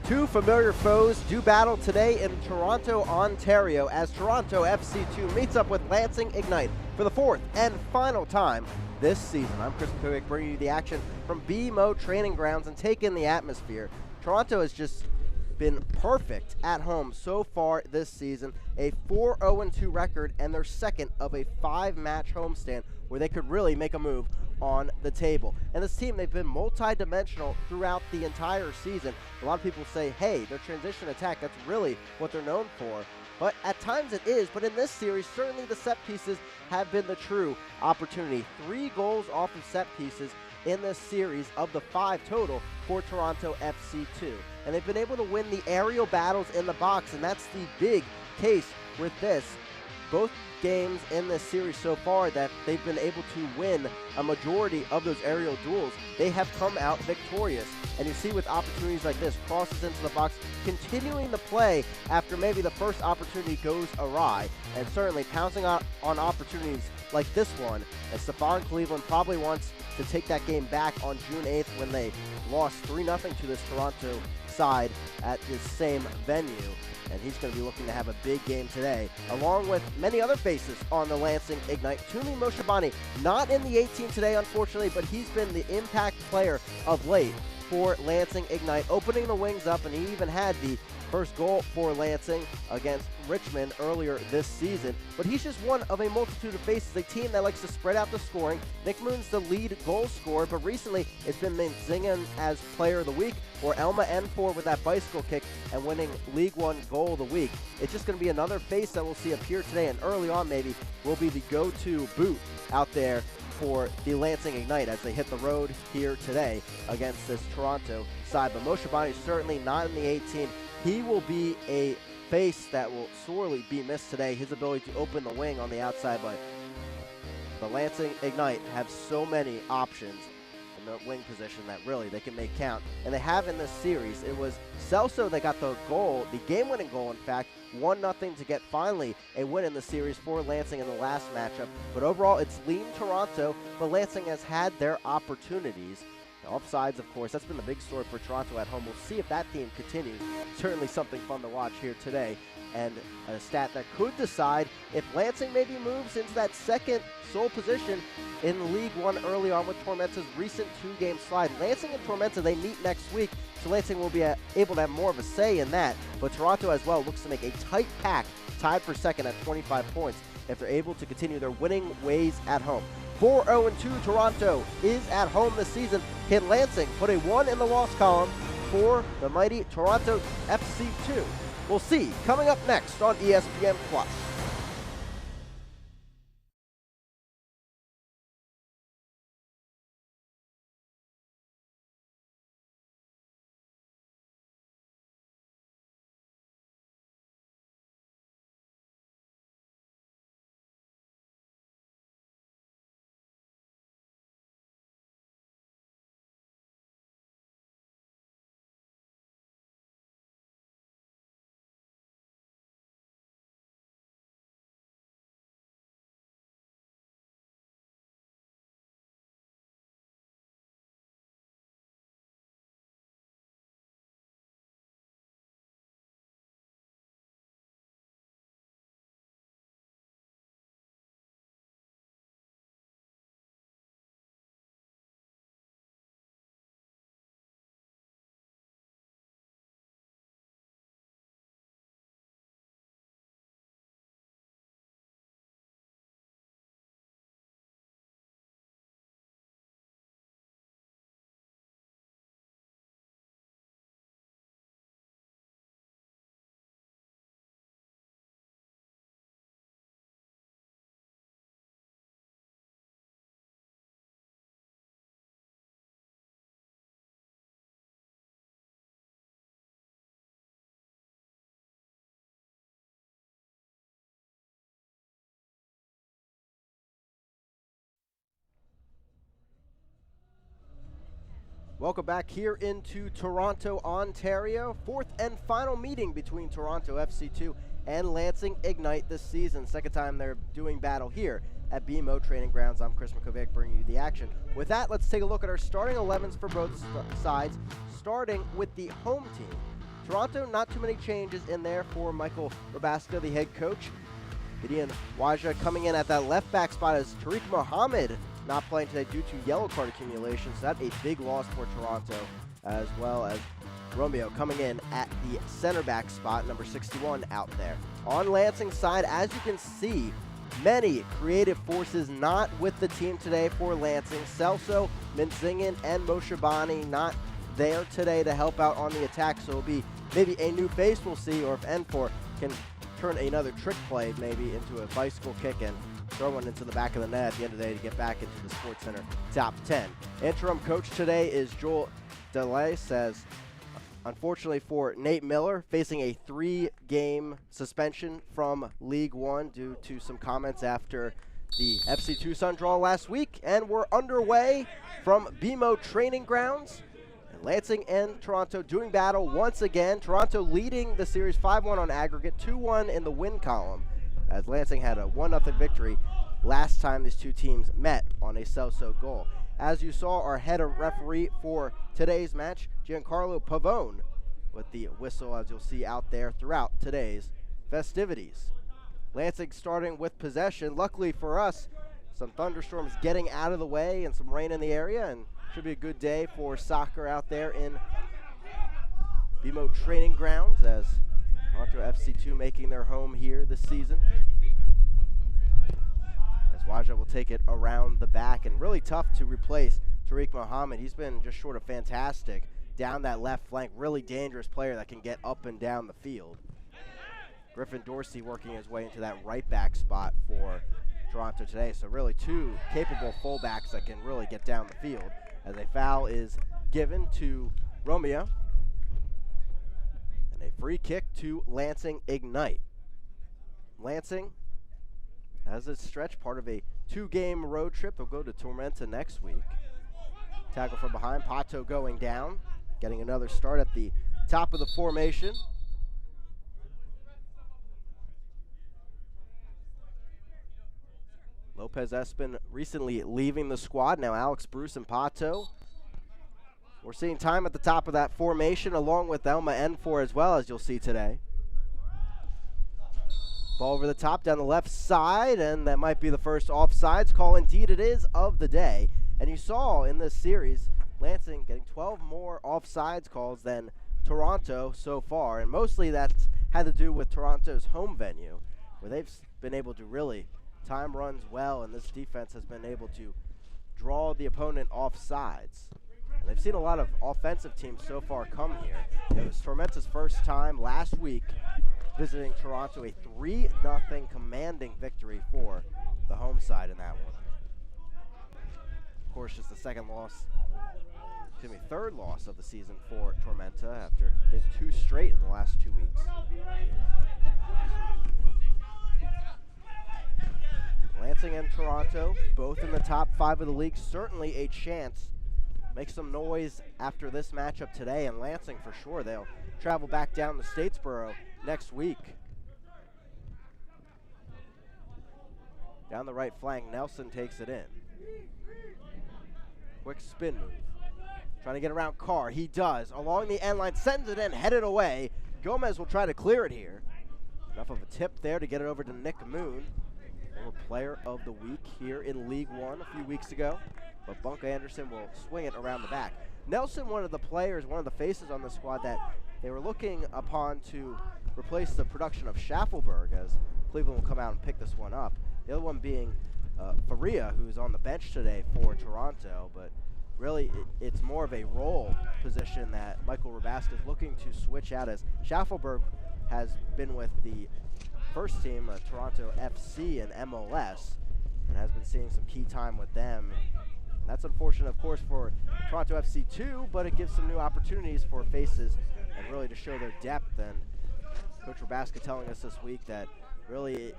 Two familiar foes do battle today in Toronto, Ontario, as Toronto FC2 meets up with Lansing Ignite for the fourth and final time this season. I'm Chris Kovic, bringing you the action from BMO Training Grounds and taking the atmosphere. Toronto has just been perfect at home so far this season, a 4-0-2 record, and their second of a 5-match homestand where they could really make a move on the table. And this team, they've been multi-dimensional throughout the entire season. A lot of people say, hey, their transition attack, that's really what they're known for. But at times it is, but in this series, certainly the set pieces have been the true opportunity. 3 goals off of set pieces in this series of the 5 total for Toronto FC2. And they've been able to win the aerial battles in the box, and that's the big case with this. Both games in this series so far that they've been able to win a majority of those aerial duels, they have come out victorious. And you see with opportunities like this, crosses into the box, continuing the play after maybe the first opportunity goes awry, and certainly pouncing on opportunities like this one, as Stephon Cleveland probably wants to take that game back on June 8th when they lost 3-0 to this Toronto side at this same venue. And he's going to be looking to have a big game today, along with many other faces on the Lansing Ignite. Tumi Moshabani, not in the 18 today, unfortunately, but he's been the impact player of late for Lansing Ignite, opening the wings up, and he even had the first goal for Lansing against Richmond earlier this season. But he's just one of a multitude of faces, a team that likes to spread out the scoring. Nick Moon's the lead goal scorer, but recently it's been Minzingan as player of the week, or Elma N4 with that bicycle kick and winning League One goal of the week. It's just going to be another face that we'll see appear today, and early on maybe will be the go-to boot out there for the Lansing Ignite as they hit the road here today against this Toronto side. But Moshabani is certainly not in the 18. He will be a face that will sorely be missed today, his ability to open the wing on the outside, but the Lansing Ignite have so many options in the wing position that really they can make count. And they have in this series. It was Celso that got the goal, the game-winning goal, in fact, 1-0 to get finally a win in the series for Lansing in the last matchup. But overall, it's lean Toronto, but Lansing has had their opportunities. Offsides, of course, that's been the big story for Toronto at home. We'll see if that theme continues. Certainly something fun to watch here today, and a stat that could decide if Lansing maybe moves into that second sole position in League One early on with Tormenta's recent 2-game slide. Lansing and Tormenta, they meet next week, so Lansing will be able to have more of a say in that. But Toronto as well looks to make a tight pack, tied for second at 25 points, if they're able to continue their winning ways at home. 4-0-2 Toronto is at home this season. Can Lansing put a 1 in the loss column for the mighty Toronto FC2? We'll see coming up next on ESPN+. Welcome back here into Toronto, Ontario. Fourth and final meeting between Toronto FC2 and Lansing Ignite this season. Second time they're doing battle here at BMO Training Grounds. I'm Chris Kovic, bringing you the action. With that, let's take a look at our starting 11s for both sides, starting with the home team. Toronto, not too many changes in there for Michael Rabaska, the head coach. Gideon Waja coming in at that left back spot as Tariq Mohammed not playing today due to yellow card accumulation, so that's a big loss for Toronto, as well as Romeo coming in at the center back spot, number 61 out there. On Lansing's side, as you can see, many creative forces not with the team today for Lansing. Celso, Minzingen, and Moshabani not there today to help out on the attack, so it'll be maybe a new face we'll see, or if N4 can turn another trick play maybe into a bicycle kick and throw one into the back of the net at the end of the day to get back into the Sports Center top 10. Interim coach today is Joel DeLay, says, unfortunately for Nate Miller, facing a 3-game suspension from League One due to some comments after the FC Tucson draw last week. And we're underway from BMO Training Grounds. And Lansing and Toronto doing battle once again. Toronto leading the series 5-1 on aggregate, 2-1 in the win column, as Lansing had a 1-0 victory last time these two teams met on a Celso goal. As you saw, our head referee for today's match, Giancarlo Pavone, with the whistle, as you'll see out there throughout today's festivities. Lansing starting with possession. Luckily for us, some thunderstorms getting out of the way and some rain in the area, and should be a good day for soccer out there in BMO Training Grounds, as Toronto FC2 making their home here this season. As Waja will take it around the back, and really tough to replace Tariq Mohammed. He's been just short of fantastic down that left flank. Really dangerous player that can get up and down the field. Griffin Dorsey working his way into that right back spot for Toronto today. So really two capable fullbacks that can really get down the field, as a foul is given to Romeo. And a free kick to Lansing Ignite. Lansing has a stretch, part of a 2-game road trip. They'll go to Tormenta next week. Tackle from behind, Pato going down, getting another start at the top of the formation. Lopez Espin recently leaving the squad. Now Alex Bruce and Pato. We're seeing time at the top of that formation, along with Elma N4 as well, as you'll see today. Ball over the top down the left side, and that might be the first offsides call. Indeed it is, of the day. And you saw in this series, Lansing getting 12 more offsides calls than Toronto so far, and mostly that's had to do with Toronto's home venue, where they've been able to really time runs well, and this defense has been able to draw the opponent off sides. And they've seen a lot of offensive teams so far come here. It was Tormenta's first time last week visiting Toronto, a 3-0 commanding victory for the home side in that one. Of course, just the third loss of the season for Tormenta after getting 2 straight in the last 2 weeks. Lansing and Toronto, both in the top 5 of the league, certainly a chance. Make some noise after this matchup today, and Lansing for sure. They'll travel back down to Statesboro next week. Down the right flank, Nelson takes it in. Quick spin move. Trying to get around Carr. He does. Along the end line, sends it in, headed away. Gomez will try to clear it here. Enough of a tip there to get it over to Nick Moon. Former player of the week here in League One a few weeks ago. But Bunka Anderson will swing it around the back. Nelson, one of the players, one of the faces on the squad that they were looking upon to replace the production of Schaffelberg, as Cleveland will come out and pick this one up. The other one being Faria, who's on the bench today for Toronto, but really it's more of a role position that Michael Rabaska is looking to switch out, as Schaffelberg has been with the first team, Toronto FC in MLS, and has been seeing some key time with them. And that's unfortunate, of course, for Toronto FC2, but it gives some new opportunities for faces and really to show their depth. And Coach Rabaska telling us this week that really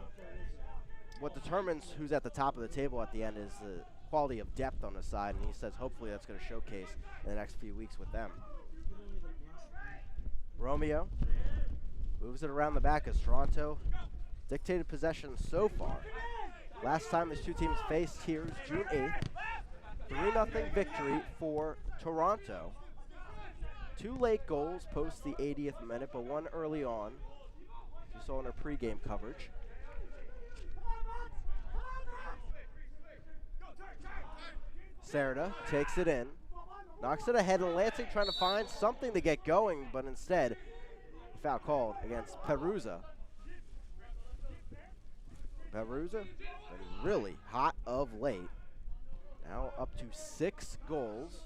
what determines who's at the top of the table at the end is the quality of depth on the side, and he says hopefully that's going to showcase in the next few weeks with them. Romeo moves it around the back as Toronto dictated possession so far. Last time these two teams faced here is June 8th. 3-0 victory for Toronto. 2 late goals post the 80th minute, but one early on, as you saw in our pregame coverage. Serda takes it in, knocks it ahead, and Lansing trying to find something to get going, but instead, foul called against Perusa. Perusa been really hot of late. Now up to 6 goals.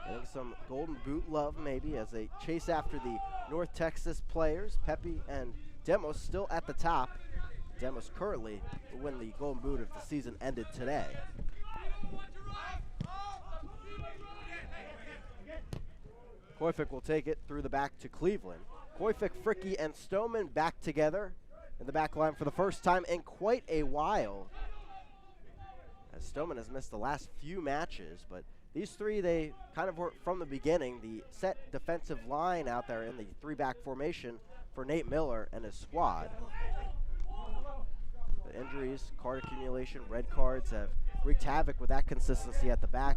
Getting some Golden Boot love maybe as they chase after the North Texas players. Pepe and Demos still at the top. Demos currently will win the Golden Boot if the season ended today. Koifik will take it through the back to Cleveland. Koifik, Fricke, and Stoneman back together in the back line for the first time in quite a while. As Stoneman has missed the last few matches, but these three, they kind of were from the beginning the set defensive line out there in the 3-back formation for Nate Miller and his squad. But injuries, card accumulation, red cards have wreaked havoc with that consistency at the back.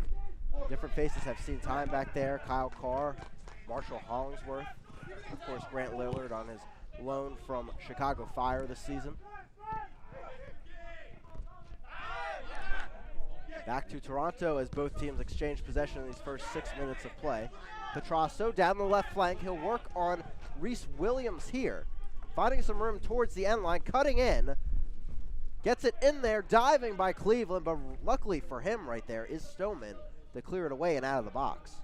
Different faces have seen time back there. Kyle Carr, Marshall Hollingsworth, of course Grant Lillard on his loan from Chicago Fire this season. Back to Toronto as both teams exchange possession in these first 6 minutes of play. Petrasso down the left flank. He'll work on Reese Williams here. Finding some room towards the end line, cutting in. Gets it in there, diving by Cleveland, but luckily for him right there is Stoneman to clear it away and out of the box.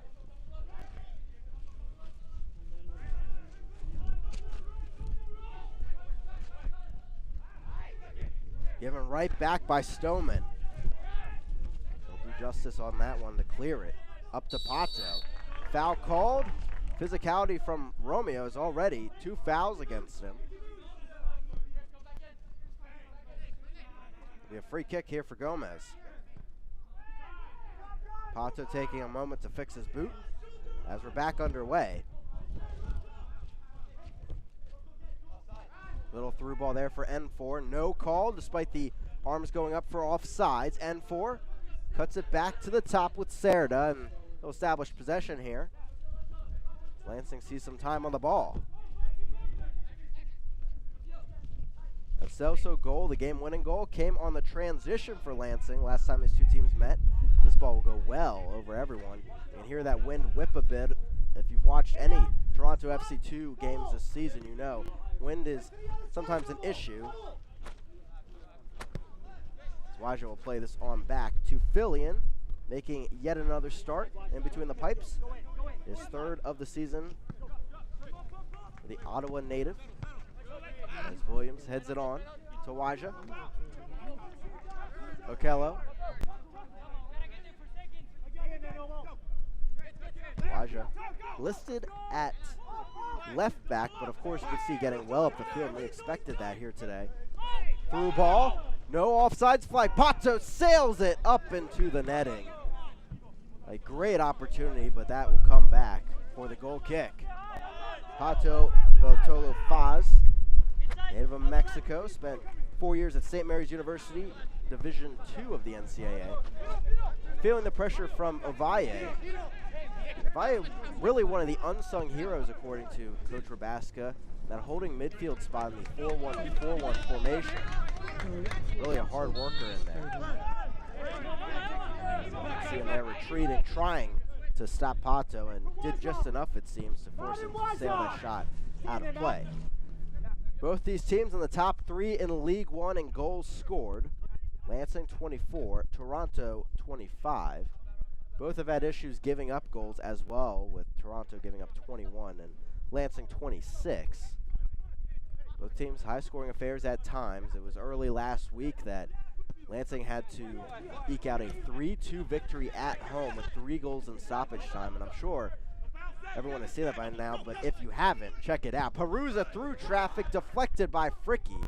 Given right back by Stoneman. He'll do justice on that one to clear it. Up to Pato. Foul called. Physicality from Romeo is already 2 fouls against him. Be a free kick here for Gomez. Pato taking a moment to fix his boot as we're back underway. Little through ball there for N4. No call despite the arms going up for offsides. N4 cuts it back to the top with Serda, and they'll establish possession here. Lansing sees some time on the ball. A Celso goal, the game-winning goal, came on the transition for Lansing last time these two teams met. This ball will go well over everyone. You can hear that wind whip a bit. If you've watched any Toronto FC2 games this season, you know wind is sometimes an issue. Waja will play this on back to Fillion, making yet another start in between the pipes. His 3rd of the season for the Ottawa native. As Williams heads it on to Waja. Okello. Waja listed at left back, but of course you can see getting well up the field. We expected that here today. Through ball, no offsides flag. Pato sails it up into the netting. A great opportunity, but that will come back for the goal kick. Pato Beltolo Faz, native of Mexico, spent 4 years at St. Mary's University, Division II of the NCAA. Feeling the pressure from Ovalle. Ovalle, really one of the unsung heroes according to Coach Rabaska. That holding midfield spot in the 4-1-4-1 formation. Really a hard worker in there. You can see him there retreating, trying to stop Pato, and did just enough, it seems, to force him to sail that shot out of play. Both these teams in the top 3 in League One in goals scored. Lansing 24, Toronto 25. Both have had issues giving up goals as well, with Toronto giving up 21 and Lansing 26. Both teams high-scoring affairs at times. It was early last week that Lansing had to eke out a 3-2 victory at home with 3 goals in stoppage time, and I'm sure everyone has seen that by now, but if you haven't, check it out. Perusa through traffic, deflected by Fricke.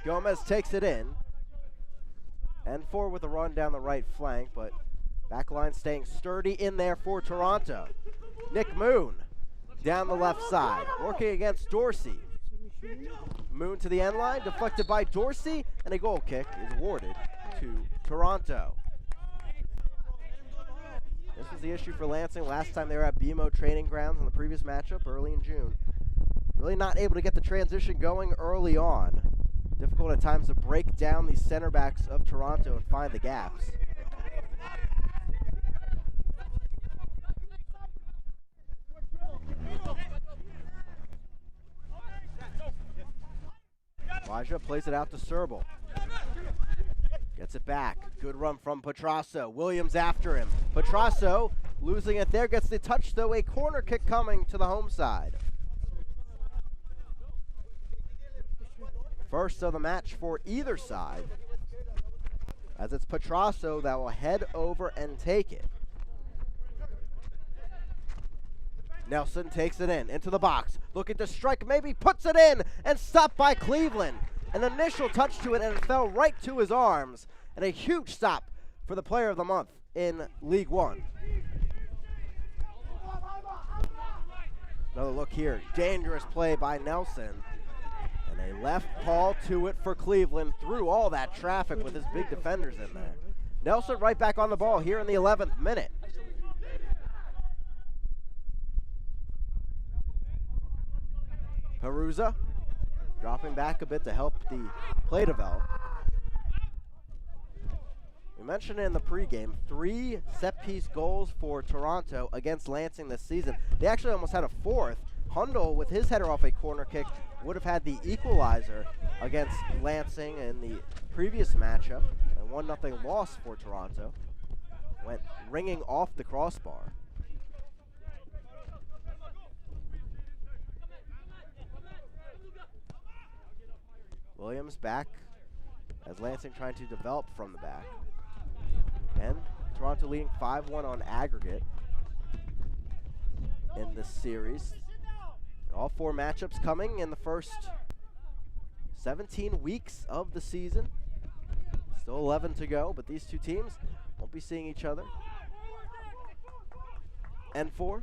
Gomez takes it in. N4 with a run down the right flank, but back line staying sturdy in there for Toronto. Nick Moon down the left side, working against Dorsey. Moon to the end line, deflected by Dorsey, and a goal kick is awarded to Toronto. This was the issue for Lansing last time they were at BMO training grounds in the previous matchup early in June. Really not able to get the transition going early on. Difficult at times to break down the center backs of Toronto and find the gaps. Elijah plays it out to Serbal. Gets it back. Good run from Petrasso. Williams after him. Petrasso losing it there. Gets the touch, though. A corner kick coming to the home side. First of the match for either side, as it's Petrasso that will head over and take it. Nelson takes it into the box, looking to strike, maybe puts it in, and stopped by Cleveland. An initial touch to it, and it fell right to his arms, and a huge stop for the player of the month in League One. Another look here, dangerous play by Nelson. And a left paw to it for Cleveland through all that traffic with his big defenders in there. Nelson right back on the ball here in the 11th minute. Perusa dropping back a bit to help the play develop. We mentioned in the pregame, 3 set-piece goals for Toronto against Lansing this season. They actually almost had a 4th. Hundle, with his header off a corner kick, would have had the equalizer against Lansing in the previous matchup. A 1-0 loss for Toronto. Went ringing off the crossbar. Williams back as Lansing trying to develop from the back. And Toronto leading 5-1 on aggregate in this series. And all 4 matchups coming in the first 17 weeks of the season. Still 11 to go, but these two teams won't be seeing each other. N4.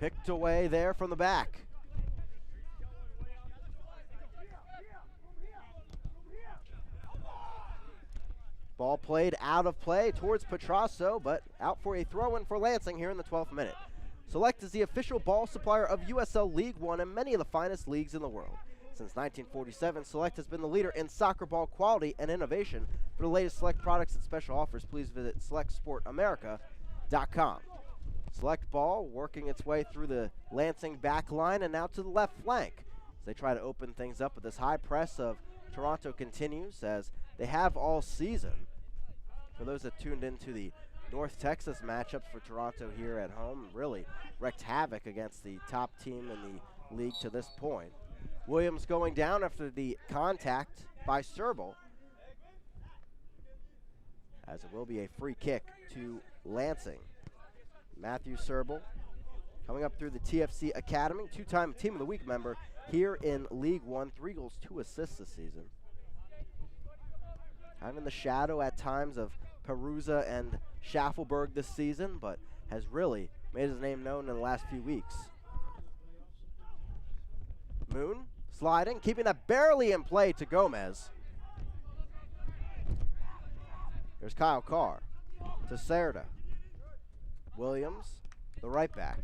Picked away there from the back. Ball played out of play towards Petrasso, but out for a throw-in for Lansing here in the 12th minute. Select is the official ball supplier of USL League One and many of the finest leagues in the world. Since 1947, Select has been the leader in soccer ball quality and innovation. For the latest Select products and special offers, please visit selectsportamerica.com. Select ball working its way through the Lansing back line and now to the left flank as they try to open things up, but this high press of Toronto continues as they have all season. For those that tuned into the North Texas matchups for Toronto here at home, really wreaked havoc against the top team in the league to this point. Williams going down after the contact by Serbal, as it will be a free kick to Lansing. Matthew Serbal coming up through the TFC Academy, 2-time Team of the Week member here in League One, 3 goals, 2 assists this season. Kind of in the shadow at times of Perusa and Schaffelberg this season, but has really made his name known in the last few weeks. Moon sliding, keeping that barely in play to Gomez. There's Kyle Carr to Cerda. Williams, the right back.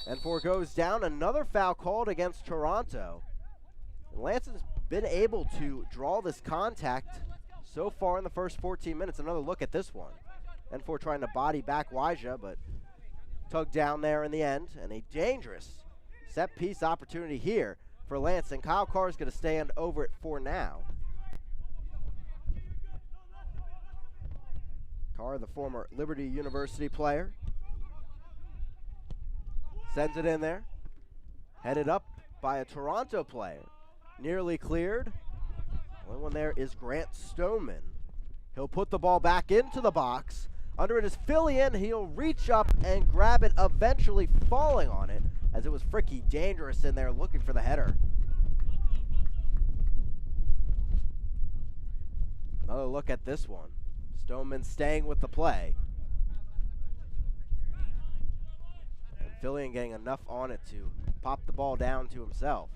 And N4 goes down. Another foul called against Toronto. And Lansing's been able to draw this contact so far in the first 14 minutes. Another look at this one. N4 trying to body back Waja, but tugged down there in the end. And a dangerous set-piece opportunity here for Lansing. Kyle Carr is going to stand over it for now. Carr, the former Liberty University player, sends it in there. Headed up by a Toronto player. Nearly cleared. Only one there is Grant Stoneman. He'll put the ball back into the box. Under it is Fillion. He'll reach up and grab it, eventually falling on it, as it was Fricky Dangerous in there looking for the header. Another look at this one. Stoneman staying with the play. And Fillion getting enough on it to pop the ball down to himself.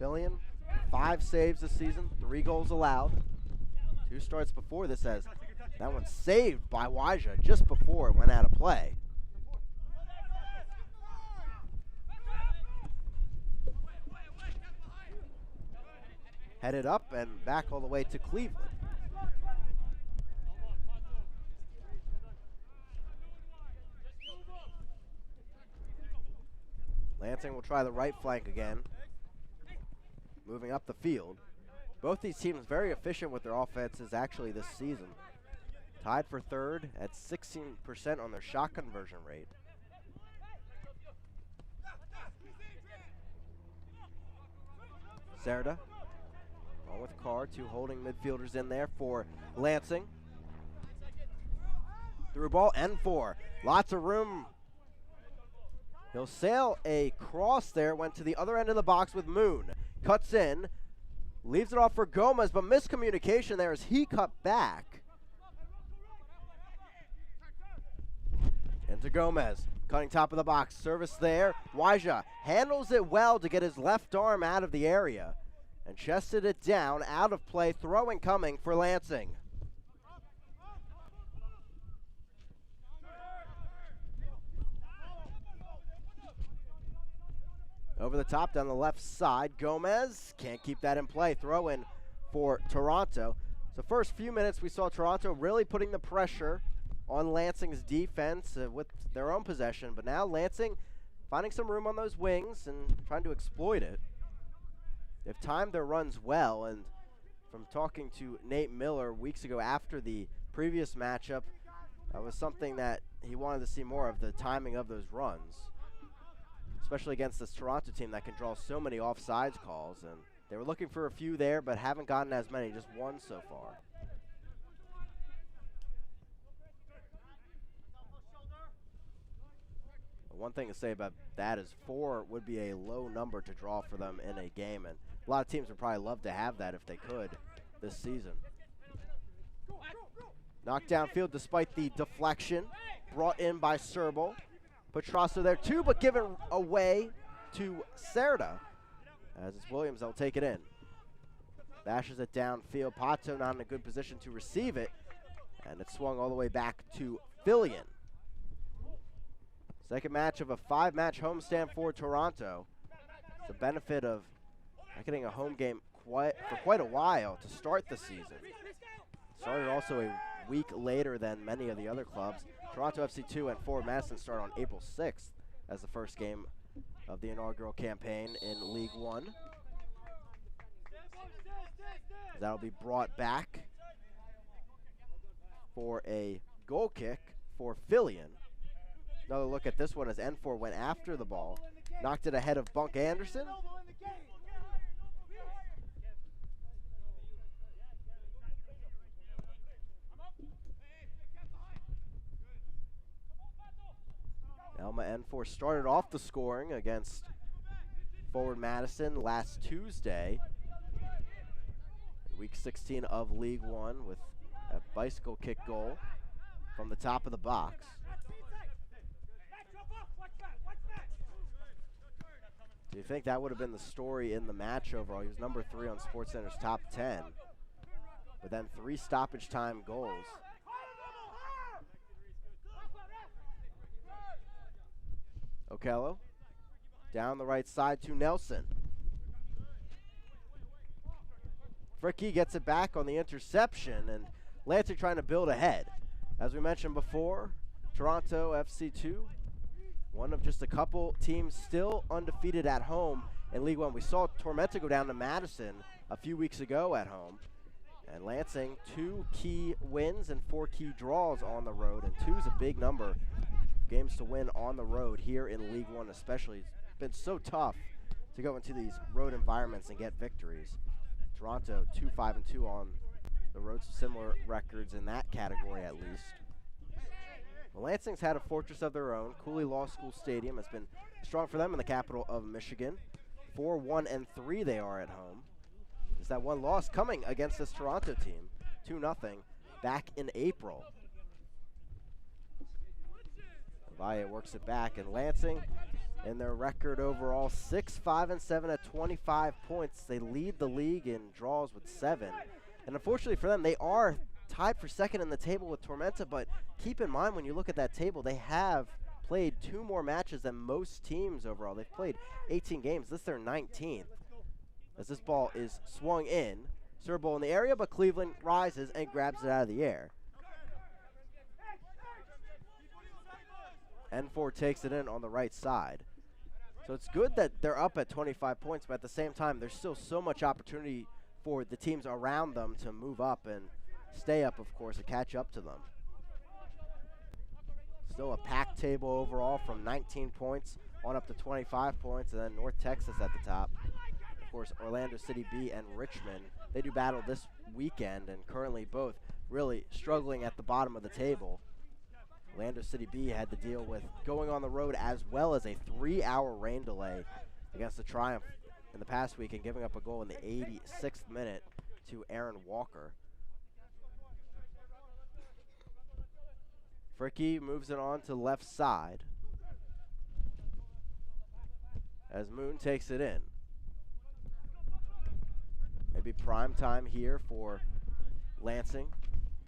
Fillion, 5 saves this season, 3 goals allowed. 2 starts before this, as that one saved by Waja just before it went out of play. Headed up and back all the way to Cleveland. Lansing will try the right flank again, moving up the field. Both these teams very efficient with their offenses actually this season. Tied for 3rd at 16% on their shot conversion rate. Serda, along with Carr, 2 holding midfielders in there for Lansing. Through ball, N4, lots of room. He'll sail a cross there, went to the other end of the box with Moon. Cuts in, leaves it off for Gomez, but miscommunication there as he cut back. Into Gomez, cutting top of the box, service there. Waja handles it well to get his left arm out of the area and chested it down, out of play, throwing coming for Lansing. Over the top, down the left side, Gomez can't keep that in play. Throw in for Toronto. So first few minutes, we saw Toronto really putting the pressure on Lansing's defense with their own possession. But now Lansing finding some room on those wings and trying to exploit it. They've timed their runs well, and from talking to Nate Miller weeks ago after the previous matchup, that was something that he wanted to see more of, the timing of those runs, especially against this Toronto team that can draw so many offsides calls. And they were looking for a few there, but haven't gotten as many, just 1 so far. One thing to say about that is 4 would be a low number to draw for them in a game, and a lot of teams would probably love to have that if they could this season. Knocked downfield despite the deflection, brought in by Serbal. Petrasso there too, but given away to Serda. As it's Williams, they'll take it in. Bashes it downfield. Pato not in a good position to receive it, and it swung all the way back to Fillion. Second match of a 5-match homestand for Toronto. It's the benefit of not getting a home game for quite a while to start the season. Started also a week later than many of the other clubs. Toronto FC2 and Forward Madison start on April 6th as the first game of the inaugural campaign in League One. That'll be brought back for a goal kick for Fillion. Another look at this one as N4 went after the ball, knocked it ahead of Bunk Anderson. Elma N4 started off the scoring against Forward Madison last Tuesday, week 16 of League One, with a bicycle kick goal from the top of the box. Do you think that would have been the story in the match overall? He was number 3 on SportsCenter's top 10, but then 3 stoppage time goals. Okello down the right side to Nelson. Fricky gets it back on the interception, and Lansing trying to build ahead. As we mentioned before, Toronto FC2, one of just a couple teams still undefeated at home in League One. We saw Tormenta go down to Madison a few weeks ago at home. And Lansing, 2 key wins and 4 key draws on the road, and 2 is a big number of games to win on the road here in League One especially. It's been so tough to go into these road environments and get victories. Toronto 2-5-2 on the road, so similar records in that category at least. Well, Lansing's had a fortress of their own. Cooley Law School Stadium has been strong for them in the capital of Michigan. 4-1-3 they are at home. There's that one loss coming against this Toronto team, 2-0 back in April. Valle works it back, and Lansing in their record overall. 6-5-7 at 25 points. They lead the league in draws with 7. And unfortunately for them, they are tied for second in the table with Tormenta, but keep in mind when you look at that table, they have played 2 more matches than most teams overall. They've played 18 games. This is their 19th. As this ball is swung in. Serve ball in the area, but Cleveland rises and grabs it out of the air. N4 takes it in on the right side. So it's good that they're up at 25 points, but at the same time, there's still so much opportunity for the teams around them to move up and stay up, of course, and catch up to them. Still a packed table overall from 19 points on up to 25 points, and then North Texas at the top. Of course, Orlando City B and Richmond. They do battle this weekend, and currently both really struggling at the bottom of the table. Orlando City B had to deal with going on the road as well as a 3-hour rain delay against the Triumph in the past week and giving up a goal in the 86th minute to Aaron Walker. Fricky moves it on to the left side as Moon takes it in. Maybe prime time here for Lansing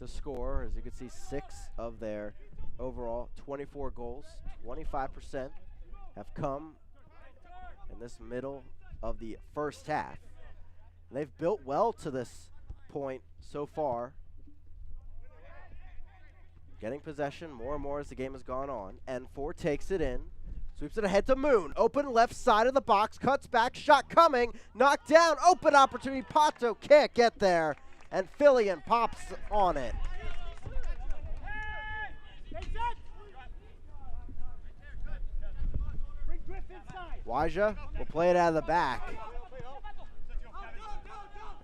to score. As you can see, 6 of their overall 24 goals, 25% have come in this middle of the first half. And they've built well to this point so far. Getting possession more and more as the game has gone on. N4 takes it in. Sweeps it ahead to Moon. Open left side of the box. Cuts back. Shot coming. Knocked down. Open opportunity. Pato can't get there. And Fillion pops on it. Waja will play it out of the back.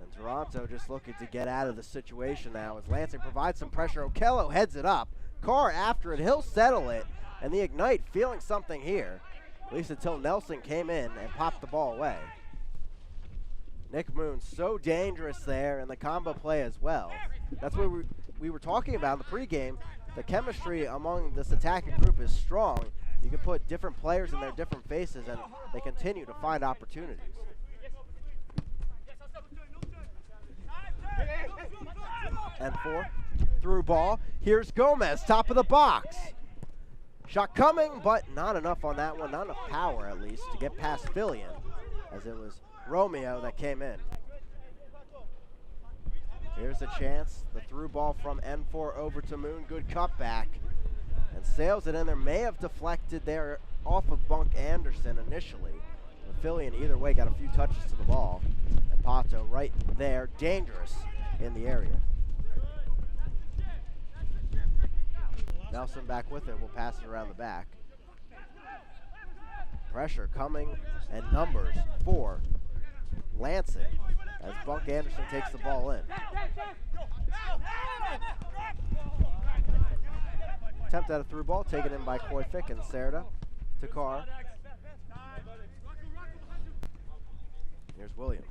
And Toronto just looking to get out of the situation now as Lansing provides some pressure. Okello heads it up. Carr after it. He'll settle it. And the Ignite feeling something here, at least until Nelson came in and popped the ball away. Nick Moon so dangerous there, and the combo play as well. That's what we were talking about in the pregame. The chemistry among this attacking group is strong. You can put different players in their different faces, and they continue to find opportunities. N4 through ball. Here's Gomez, top of the box. Shot coming, but not enough on that one. Not enough power, at least, to get past Fillion, as it was Romeo that came in. Here's a chance. The through ball from N4 over to Moon. Good cutback. And sails it in there. May have deflected there off of Bunk Anderson initially. But Fillion, either way, got a few touches to the ball. And Pato right there, dangerous in the area. Nelson back with it. Will pass it around the back. Pressure coming and numbers for Lansing as Bunk Anderson takes the ball in. Attempt at a through ball, taken in by Koifik and Serda to Carr. Here's Williams.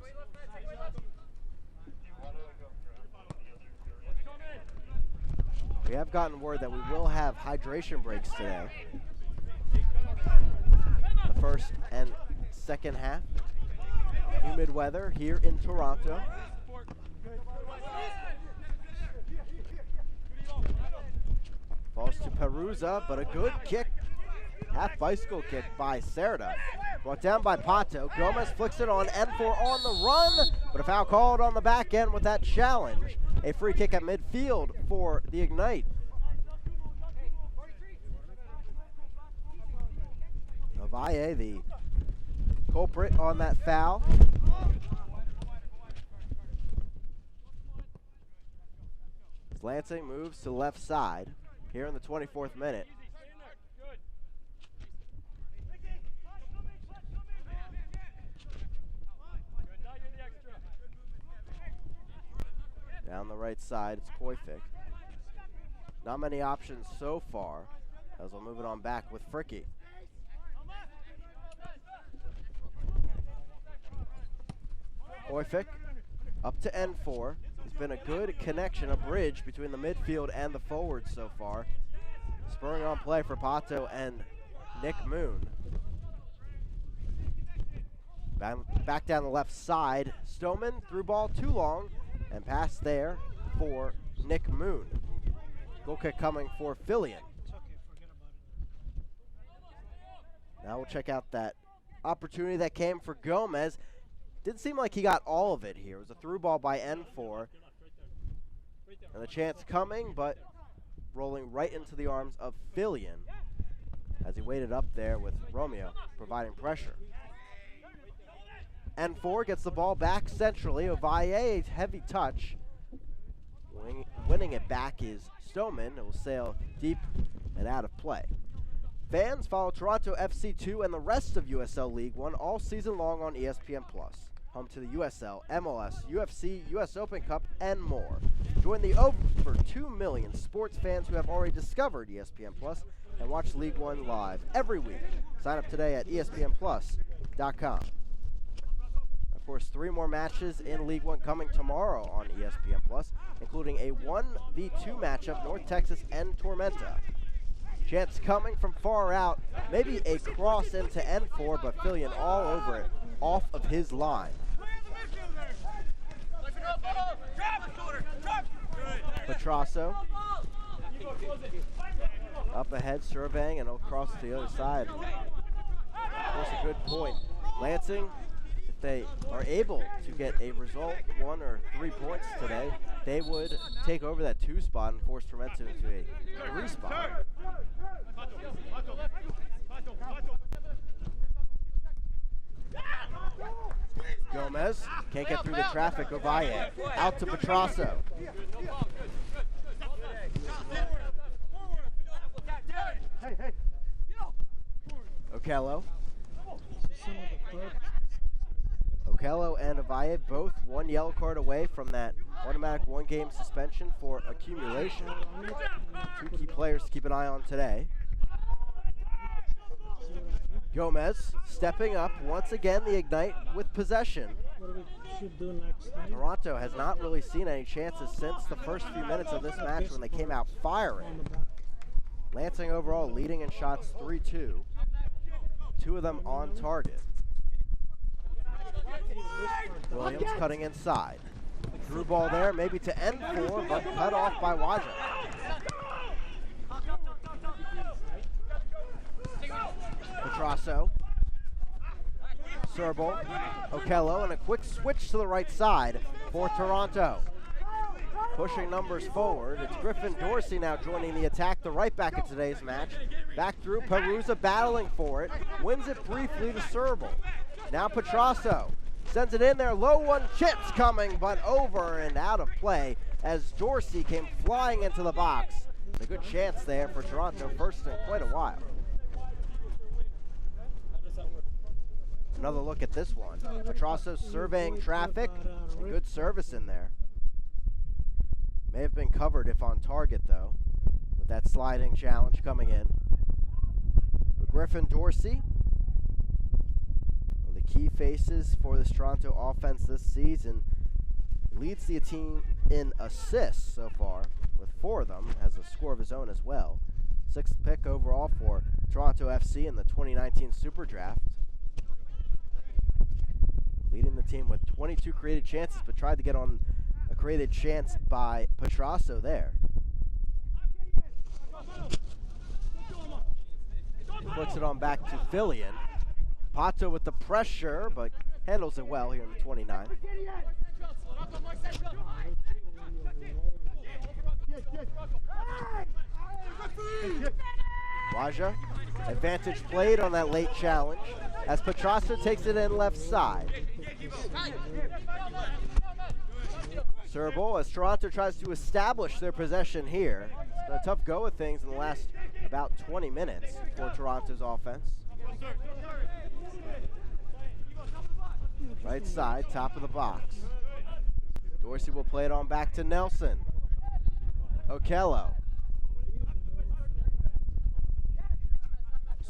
We have gotten word that we will have hydration breaks today. The first and second half. Humid weather here in Toronto. Falls to Perusa, but a good kick. Half bicycle kick by Serda. Brought down by Pato. Gomez flicks it on. N4 on the run, but a foul called on the back end with that challenge. A free kick at midfield for the Ignite. Navalle, the culprit on that foul. As Lansing moves to the left side here in the 24th minute. Down the right side, it's Koifik. Not many options so far, as we'll move it on back with Fricky. Koifik up to N4. It's been a good connection, a bridge between the midfield and the forwards so far. Spurring on play for Pato and Nick Moon. Back down the left side. Stoneman through ball too long and pass there for Nick Moon. Goal kick coming for Fillion. Now we'll check out that opportunity that came for Gomez. Didn't seem like he got all of it here. It was a through ball by N4. And the chance coming, but rolling right into the arms of Fillion as he waited up there with Romeo providing pressure. N4 gets the ball back centrally. Ovalle, heavy touch. Winning it back is Stoneman. It will sail deep and out of play. Fans follow Toronto FC2 and the rest of USL League One all season long on ESPN+. Home to the USL, MLS, UFC, US Open Cup, and more. Join the over 2 million sports fans who have already discovered ESPN+ and watch League One live every week. Sign up today at ESPNplus.com. Of course, 3 more matches in League One coming tomorrow on ESPN+, including a 1v2 matchup, North Texas and Tormenta. Chance coming from far out, maybe a cross into N4, but Fillion all over it, off of his line. Petrasso up ahead, surveying, and across to the other side. Of course, a good point. Lansing, if they are able to get a result, 1 or 3 points today, they would take over that 2 spot and force Tormenta into a 3 spot. Gomez can't get through the traffic. Ovalle out to Petrasso. Okello. Okello and Ovalle both 1 yellow card away from that automatic 1-game suspension for accumulation. 2 key players to keep an eye on today. Gomez stepping up once again, the Ignite with possession. Toronto has not really seen any chances since the first few minutes of this match when they came out firing. Lansing overall leading in shots 3-2. 2 of them on target. Williams cutting inside. Through ball there, maybe to N4, but cut off by Waja. Petrasso. Serble. Okello, and a quick switch to the right side for Toronto. Pushing numbers forward. It's Griffin Dorsey now joining the attack, the right back of today's match. Back through, Perusa battling for it. Wins it briefly to Serble. Now Petrasso sends it in there. Low one, chips coming, but over and out of play as Dorsey came flying into the box. A good chance there for Toronto, first in quite a while. Another look at this one. Petrasso surveying traffic. A good service in there. May have been covered if on target, though, with that sliding challenge coming in. Griffin Dorsey, one of the key faces for this Toronto offense this season, leads the team in assists so far, with 4 of them, has a score of his own as well. 6th pick overall for Toronto FC in the 2019 Super Draft. Leading the team with 22 created chances, but tried to get on a created chance by Petrasso there. He flicks it on back to Fillion. Pato with the pressure, but handles it well here in the 29. Waja, advantage played on that late challenge as Petrasso takes it in left side. Serble as Toronto tries to establish their possession here. It's been a tough go of things in the last about 20 minutes for Toronto's offense. Right side, top of the box. Dorsey will play it on back to Nelson. Okello.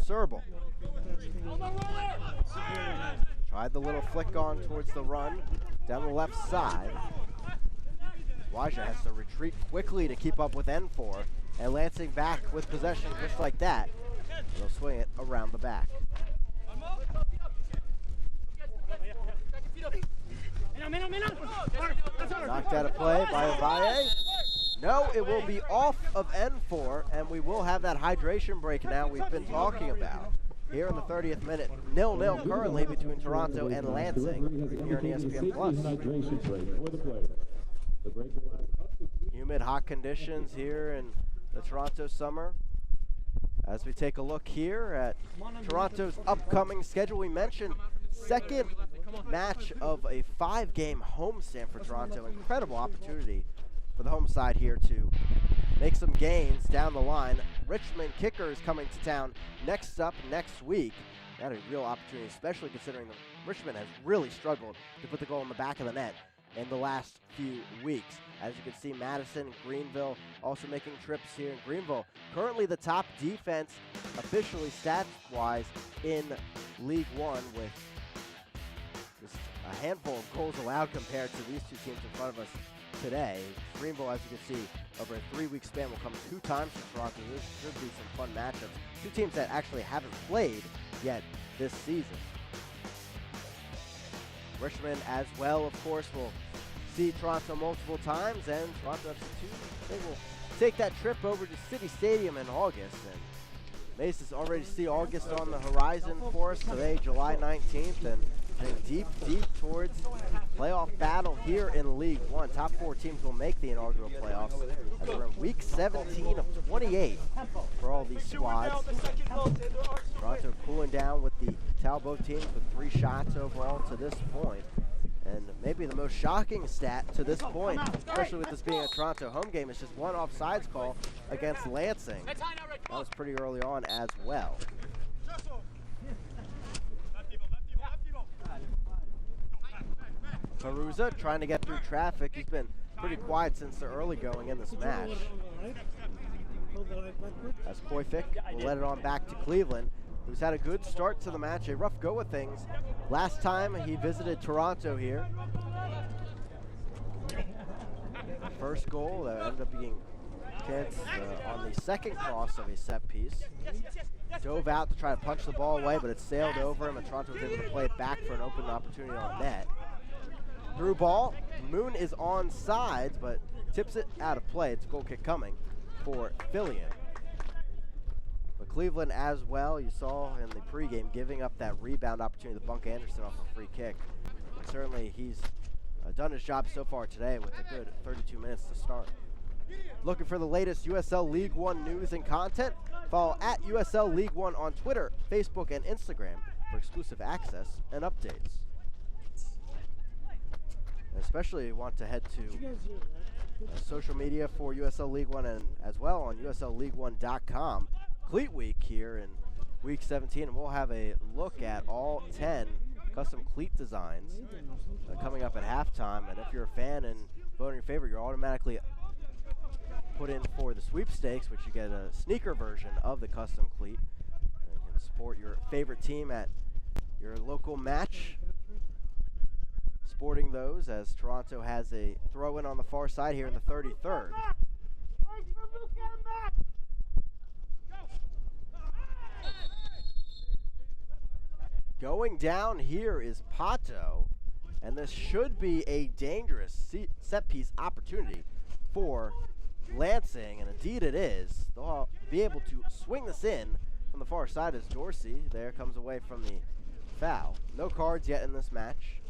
Serble. Tried the little flick on towards the run down the left side. Waja has to retreat quickly to keep up with N4, and Lansing back with possession just like that. They'll swing it around the back. Knocked out of play by Ovalle. No, it will be off of N4, and we will have that hydration break now we've been talking about. Here in the 30th minute, 0-0 currently between Toronto and Lansing here on ESPN Plus. Humid, hot conditions here in the Toronto summer. As we take a look here at Toronto's upcoming schedule, we mentioned second match of a 5-game homestand for Toronto. Incredible opportunity for the home side here to make some gains down the line. Richmond Kickers coming to town next week. That a real opportunity, especially considering that Richmond has really struggled to put the goal in the back of the net in the last few weeks. As you can see, Madison, Greenville also making trips here in Greenville. Currently the top defense officially stats-wise in League One with just a handful of goals allowed compared to these two teams in front of us today. Greenville, as you can see, over a 3-week span will come 2 times to Toronto. This should be some fun matchups. Two teams that actually haven't played yet this season. Richmond as well, of course, will see Toronto multiple times, and Toronto FC2, they will take that trip over to City Stadium in August. And Mace's already see August on the horizon for us today, July 19th, and heading deep towards playoff battle here in League One. Top 4 teams will make the inaugural playoffs as we're in week 17 of 28 for all these squads. Toronto cooling down with the Talbot teams with 3 shots overall to this point. And maybe the most shocking stat to this point, especially with this being a Toronto home game, is just 1 offsides call against Lansing. That was pretty early on as well. Caruza trying to get through traffic. He's been pretty quiet since the early going in this match. As Koyfik will let it on back to Cleveland, who's had a good start to the match, a rough go of things. Last time he visited Toronto here. First goal that ended up being chance on the second cross of a set piece. Dove out to try to punch the ball away, but it sailed over him, and Toronto was able to play it back for an open opportunity on net. Through ball, Moon is on sides, but tips it out of play. It's a goal kick coming for Fillion. But Cleveland as well, you saw in the pregame, giving up that rebound opportunity to Bunk Anderson off a free kick. And certainly he's done his job so far today with a good 32 minutes to start. Looking for the latest USL League One news and content? Follow at USL League One on Twitter, Facebook, and Instagram for exclusive access and updates. And especially want to head to social media for USL League One and as well on USLLeague1.com. Cleat Week here in week 17, and we'll have a look at all 10 custom cleat designs coming up at halftime. And if you're a fan and vote in your favor, you're automatically put in for the sweepstakes, which you get a sneaker version of the custom cleat. And you can support your favorite team at your local match. Sporting those as Toronto has a throw in on the far side here in the 33rd. Going down here is Pato, and this should be a dangerous set piece opportunity for Lansing, and indeed it is. They'll be able to swing this in from the far side as Dorsey there comes away from the foul. No cards yet in this match,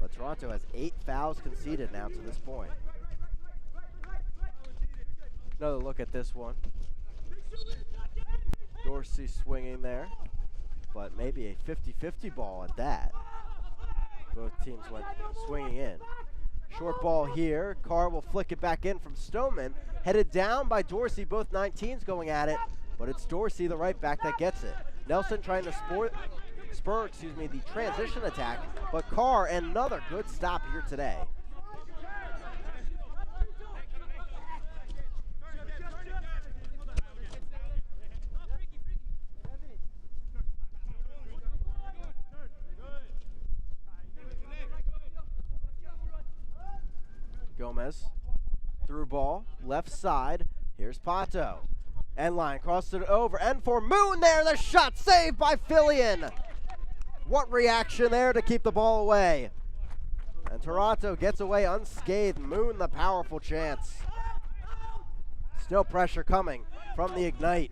but Toronto has 8 fouls conceded now to this point. Another look at this one. Dorsey swinging there, but maybe a 50-50 ball at that. Both teams went swinging in. Short ball here. Carr will flick it back in from Stoneman. Headed down by Dorsey, both 19s going at it, but it's Dorsey, the right back, that gets it. Nelson trying to spur the transition attack, but Carr, another good stop here today. Gomez, through ball, left side. Here's Pato. End line, crossed it over, and for Moon there, the shot saved by Fillion. What reaction there to keep the ball away. And Toronto gets away unscathed. Moon the powerful chance. Still pressure coming from the Ignite.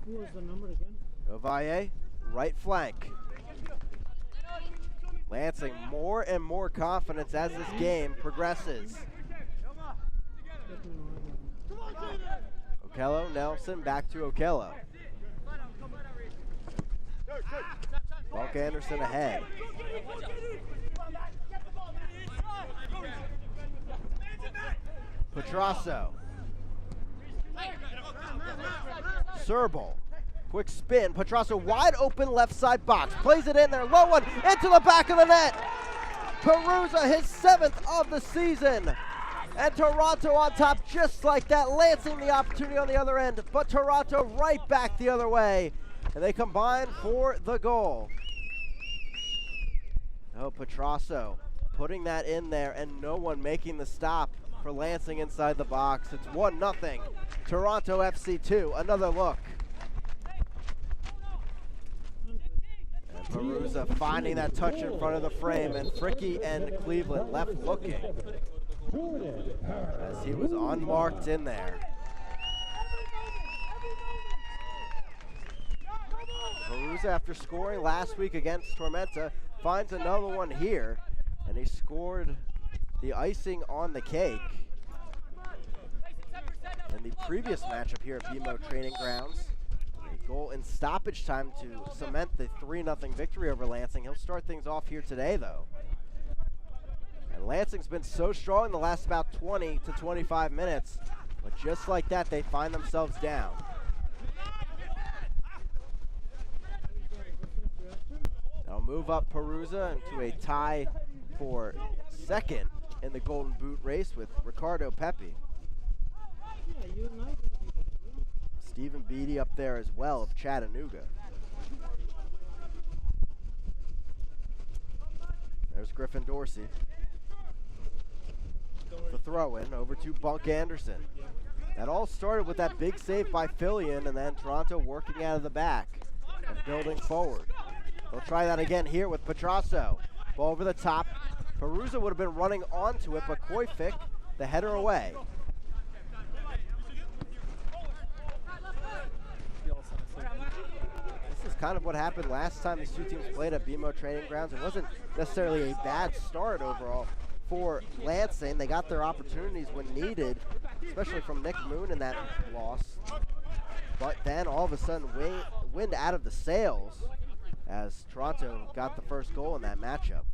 Who was the number again? Ovalle, right flank. Lansing more and more confidence as this game progresses. Okello, Nelson, back to Okello. Buck Anderson ahead. Petrasso. Serbal. Quick spin. Petrasso wide open left side box. Plays it in there. Low one into the back of the net. Perusa his 7th of the season. And Toronto on top just like that. Lansing the opportunity on the other end. But Toronto right back the other way. And they combine for the goal. Oh, Petrasso putting that in there and no one making the stop for Lansing inside the box. It's 1-0. Toronto FC 2. Another look. And Perusa finding that touch in front of the frame, and Fricky and Cleveland left looking as he was unmarked in there. Perusa, after scoring last week against Tormenta, finds another one here, and he scored the icing on the cake in the previous matchup here at BMO Training Grounds. A goal in stoppage time to cement the 3-0 victory over Lansing. He'll start things off here today, though. And Lansing's been so strong in the last about 20 to 25 minutes, but just like that, they find themselves down. They'll move up Perusa into a tie for second in the Golden Boot race with Ricardo Pepe. Stephen Beatty up there as well of Chattanooga. There's Griffin Dorsey. The throw-in over to Bunk Anderson. That all started with that big save by Fillion, and then Toronto working out of the back and building forward. They'll try that again here with Petrasso. Ball over the top. Perusa would have been running onto it, but Koyfik, the header away. This is kind of what happened last time these two teams played at BMO Training Grounds. It wasn't necessarily a bad start overall for Lansing. They got their opportunities when needed, especially from Nick Moon in that loss. But then all of a sudden, wind out of the sails as Toronto got the first goal in that matchup.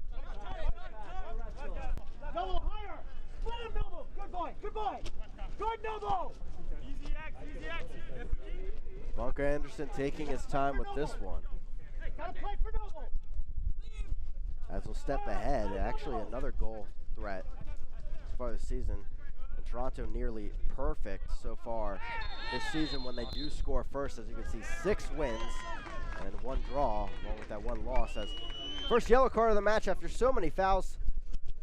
Noble higher! Let him, Noble! Good boy! Good boy! Good, Noble! Easy X, easy X! Bunker Anderson taking his time with this one. Gotta play for Noble! As we'll step ahead, actually another goal threat as far this season. And Toronto nearly perfect so far this season when they do score first. As you can see, 6 wins and 1 draw, along with that 1 loss. As first yellow card of the match after so many fouls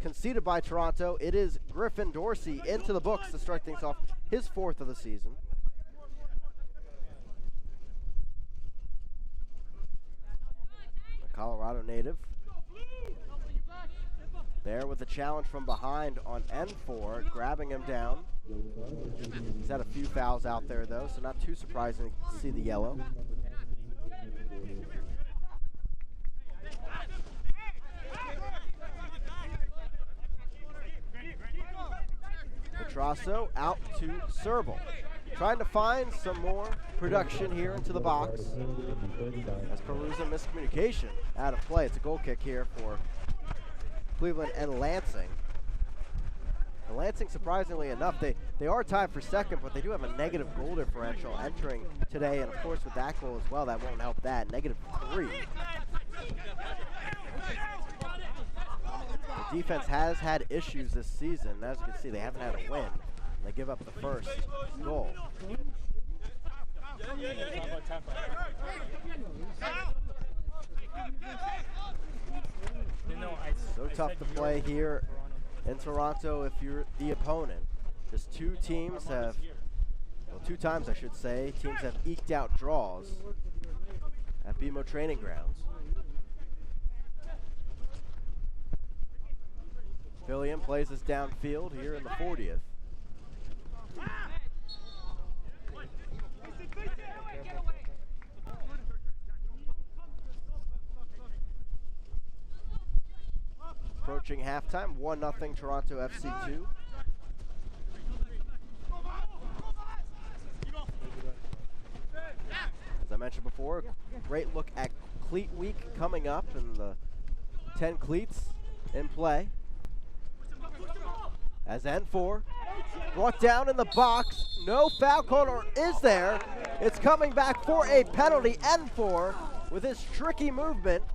conceded by Toronto. It is Griffin Dorsey into the books to start things off, his 4th of the season. A Colorado native. There with the challenge from behind on N4, grabbing him down. He's had a few fouls out there, though, so not too surprising to see the yellow. Petrasso out to Serbal. Trying to find some more production here into the box. As Perusa miscommunication out of play. It's a goal kick here for Cleveland and Lansing. And Lansing, surprisingly enough, they are tied for second, but they do have a negative goal differential entering today. And of course with that goal as well, that won't help that. -3. The defense has had issues this season. As you can see, they haven't had a win. They give up the first goal. So tough to play here in Toronto if you're the opponent. Just 2 teams have, well, 2 times I should say, teams have eked out draws at BMO Training Grounds. Fillion plays this downfield here in the 40th. Approaching halftime, 1-0 Toronto FC2. As I mentioned before, great look at cleat week coming up and the 10 cleats in play. As N4 brought down in the box, no foul call, or is there? It's coming back for a penalty. N4 with his tricky movement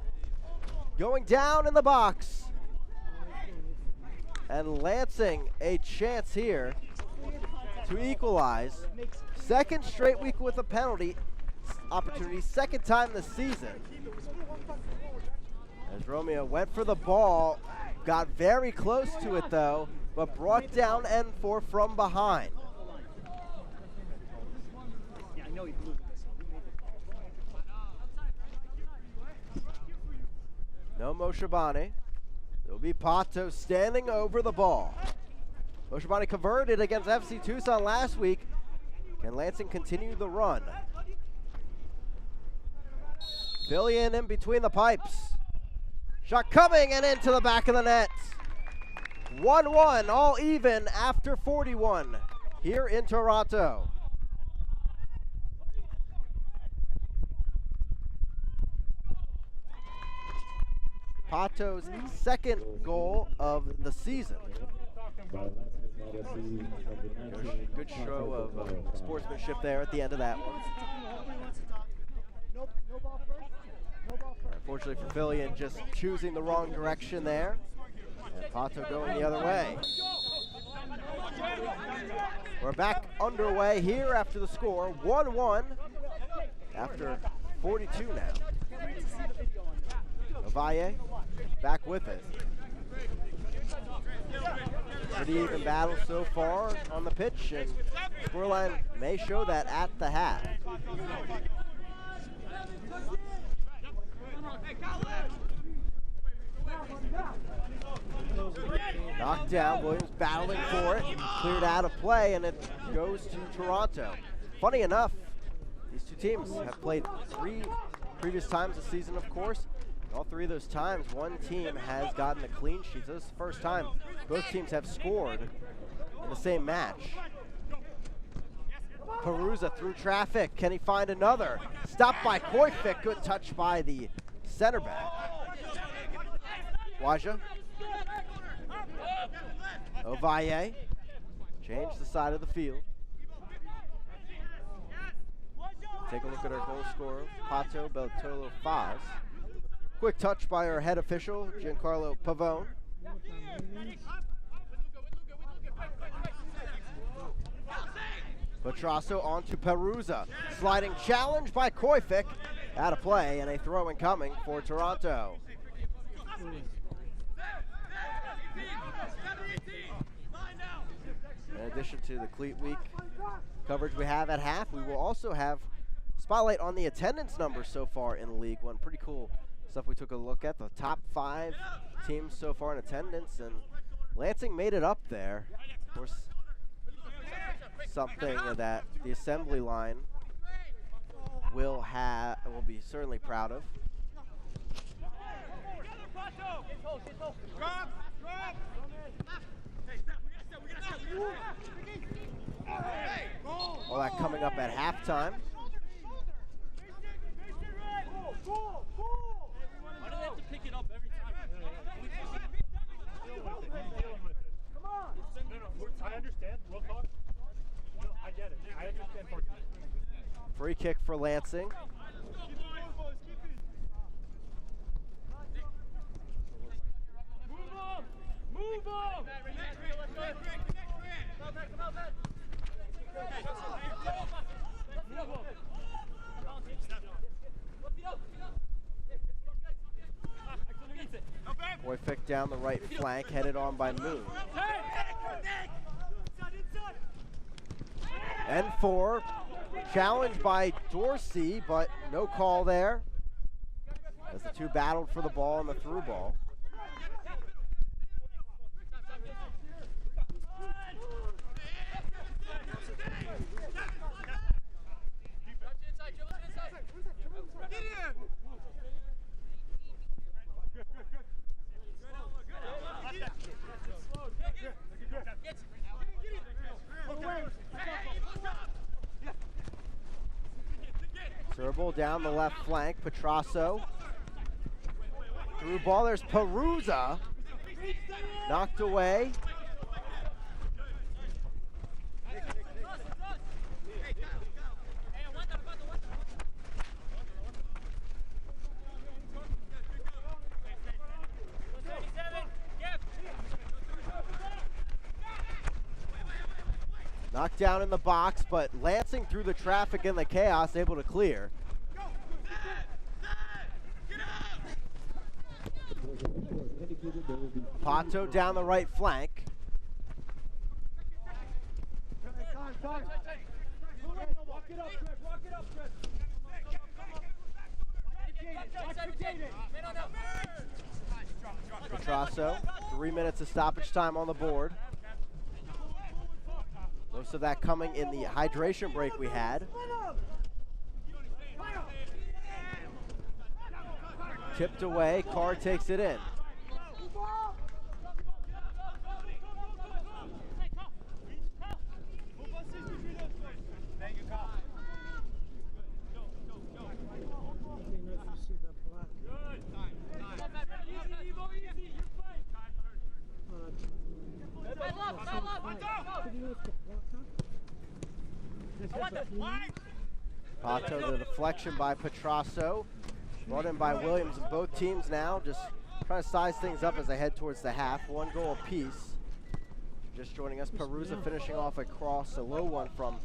going down in the box. And Lansing a chance here to equalize. Second straight week with a penalty opportunity, second time this season. As Romeo went for the ball, got very close to it though, but brought down N4 from behind. No Moshabani. It'll be Pato standing over the ball. Moshabani converted against FC Tucson last week. Can Lansing continue the run? Fillion in between the pipes. Shot coming and into the back of the net. 1-1, all even after 41 here in Toronto. Pato's second goal of the season. Good show of sportsmanship there at the end of that one. Unfortunately for Fillion, just choosing the wrong direction there. And Pato going the other way. We're back underway here after the score. 1-1 after 42 now. Ovalle back with it. Pretty even battle so far on the pitch, and scoreline may show that at the half. Knocked down, Williams battling for it, cleared out of play, and it goes to Toronto. Funny enough, these two teams have played 3 previous times this season, of course. All 3 of those times, one team has gotten a clean sheet. So this is the first time both teams have scored in the same match. Perusa through traffic. Can he find another? Stopped by Koifik. Good touch by the center back. Waja. Ovalle. Change the side of the field. Take a look at our goal scorer, Pato Beltolo Faz. Quick touch by our head official, Giancarlo Pavone. Petrasso on to Perusa. Sliding challenge by Koifik. Out of play, and a throw incoming for Toronto. In addition to the Cleat Week coverage we have at half, we will also have spotlight on the attendance numbers so far in League One. Pretty cool stuff we took a look at. The top 5 teams so far in attendance, and Lansing made it up there. Of course, something that the assembly line will be certainly proud of. All that coming up at halftime. Why do they have to pick it up every time? Come on! No, I understand. We'll talk. No, I get it. I understand. Free kick for Lansing. Move on! Move on! Koifik down the right flank, headed on by Moon. N4, challenged by Dorsey, but no call there, as the two battled for the ball and the through ball. dribble down the left flank. Petrasso. Through ball, there's Perusa. Knocked away. Knocked down in the box, but Lansing through the traffic and the chaos, able to clear. Pato down the right flank. Petrasso, 3 minutes of stoppage time on the board. Most of that coming in the hydration break we had. Tipped away, Carr takes it in. Pato, the deflection by Petrasso. Brought in by Williams, and both teams now just trying to size things up as they head towards the half. 1 goal apiece. Just joining us, Perusa finishing off a cross, a low one from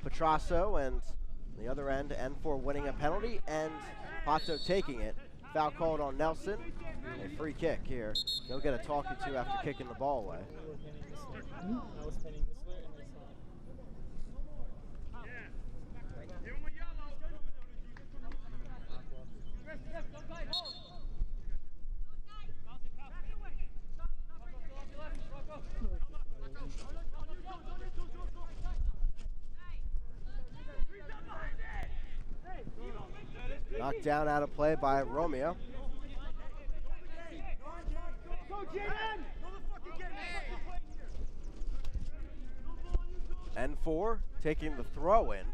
Petrasso, and the other end, N4 winning a penalty, and Pato taking it. Foul called on Nelson. A free kick here. He'll get a talking to after kicking the ball away. Knocked down out of play by Romeo. N4 taking the throw in.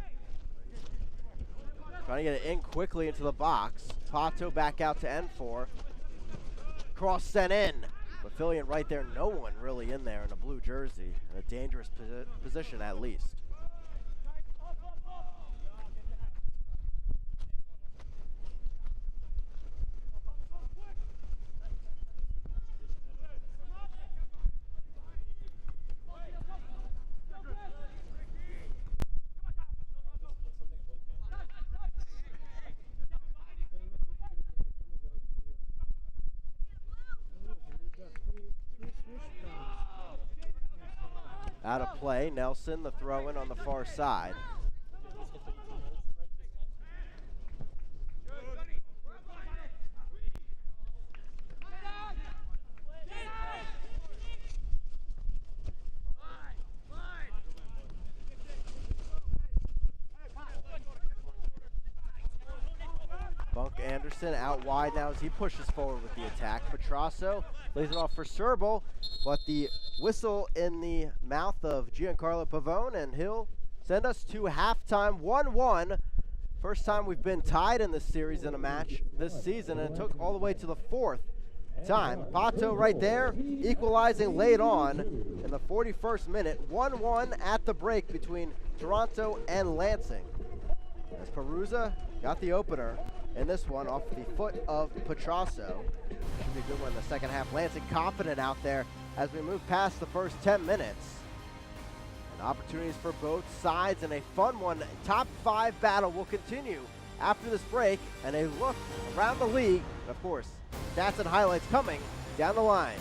Trying to get it in quickly into the box. Pato back out to N4. Cross sent in. Maffilian right there. No one really in there in a blue jersey. In a dangerous position at least. Out of play, Nelson, the throw in on the far side. Bunk Anderson out wide now as he pushes forward with the attack. Petrasso lays it off for Serbal, but the whistle in the mouth of Giancarlo Pavone, and he'll send us to halftime. 1-1. First time we've been tied in this series in a match this season, and it took all the way to the 4th time. Pato right there, equalizing late on in the 41st minute. 1-1 at the break between Toronto and Lansing. As Perusa got the opener in this one off the foot of Petrasso. Should be a good one in the second half. Lansing confident out there as we move past the first 10 minutes. And opportunities for both sides, and a fun one. Top 5 battle will continue after this break, and a look around the league. And of course, stats and highlights coming down the line.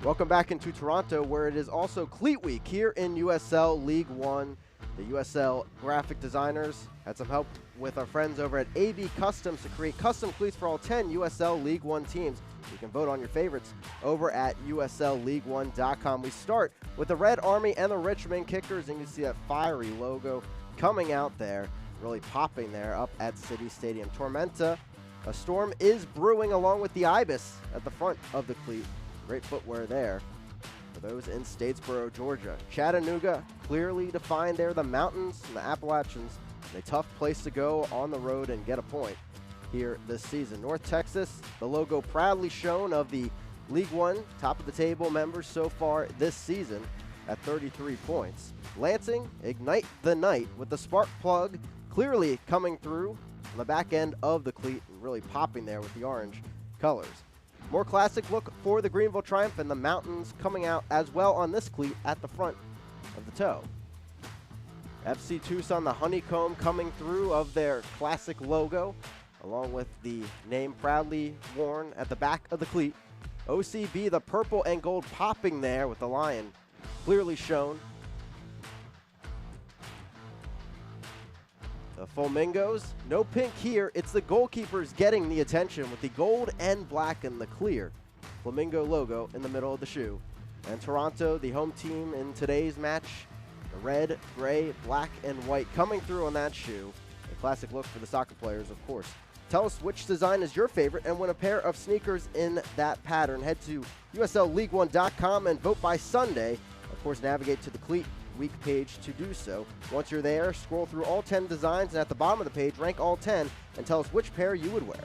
Welcome back into Toronto, where it is also Cleat Week here in USL League One. The USL graphic designers had some help with our friends over at AB Customs to create custom cleats for all 10 USL League One teams. You can vote on your favorites over at USLLeague1.com. We start with the Red Army and the Richmond Kickers, and you see that fiery logo coming out there, really popping there up at City Stadium. Tormenta, a storm is brewing along with the Ibis at the front of the cleat. Great footwear there for those in Statesboro, Georgia. Chattanooga, clearly defined there. The mountains and the Appalachians, a tough place to go on the road and get a point here this season. North Texas, the logo proudly shown of the League One top of the table members so far this season at 33 points. Lansing, ignite the night with the spark plug clearly coming through on the back end of the cleat and really popping there with the orange colors. More classic look for the Greenville Triumph, and the mountains coming out as well on this cleat at the front of the toe. FC Tucson, the honeycomb coming through of their classic logo, along with the name proudly worn at the back of the cleat. OCB, the purple and gold popping there with the lion clearly shown. The Flamingos, no pink here. It's the goalkeepers getting the attention with the gold and black and the clear Flamingo logo in the middle of the shoe. And Toronto, the home team in today's match, the red, gray, black, and white coming through on that shoe. A classic look for the soccer players, of course. Tell us which design is your favorite and win a pair of sneakers in that pattern. Head to USLLeague1.com and vote by Sunday. Of course, navigate to the Cleat Week page to do so. Once you're there, scroll through all 10 designs, and at the bottom of the page, rank all 10 and tell us which pair you would wear.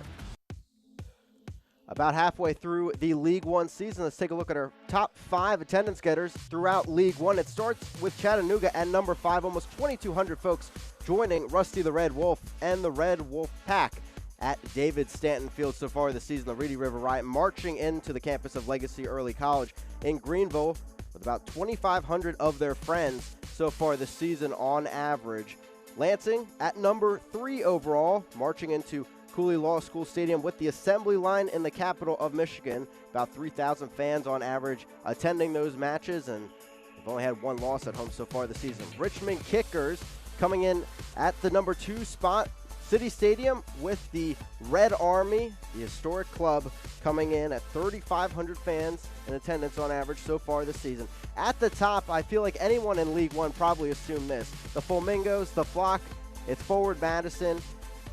About halfway through the League One season, let's take a look at our top 5 attendance getters throughout League One. It starts with Chattanooga at number 5, almost 2,200 folks joining Rusty the Red Wolf and the Red Wolf Pack at David Stanton Field so far this season. The Reedy River Riot marching into the campus of Legacy Early College in Greenville with about 2,500 of their friends so far this season on average. Lansing at number 3 overall, marching into Cooley Law School Stadium with the assembly line in the capital of Michigan. About 3,000 fans on average attending those matches, and they've only had one loss at home so far this season. Richmond Kickers coming in at the number 2 spot. City Stadium with the Red Army, the historic club, coming in at 3,500 fans in attendance on average so far this season. At the top, I feel like anyone in League One probably assumed this. The Flamingos, the Flock, it's Forward Madison,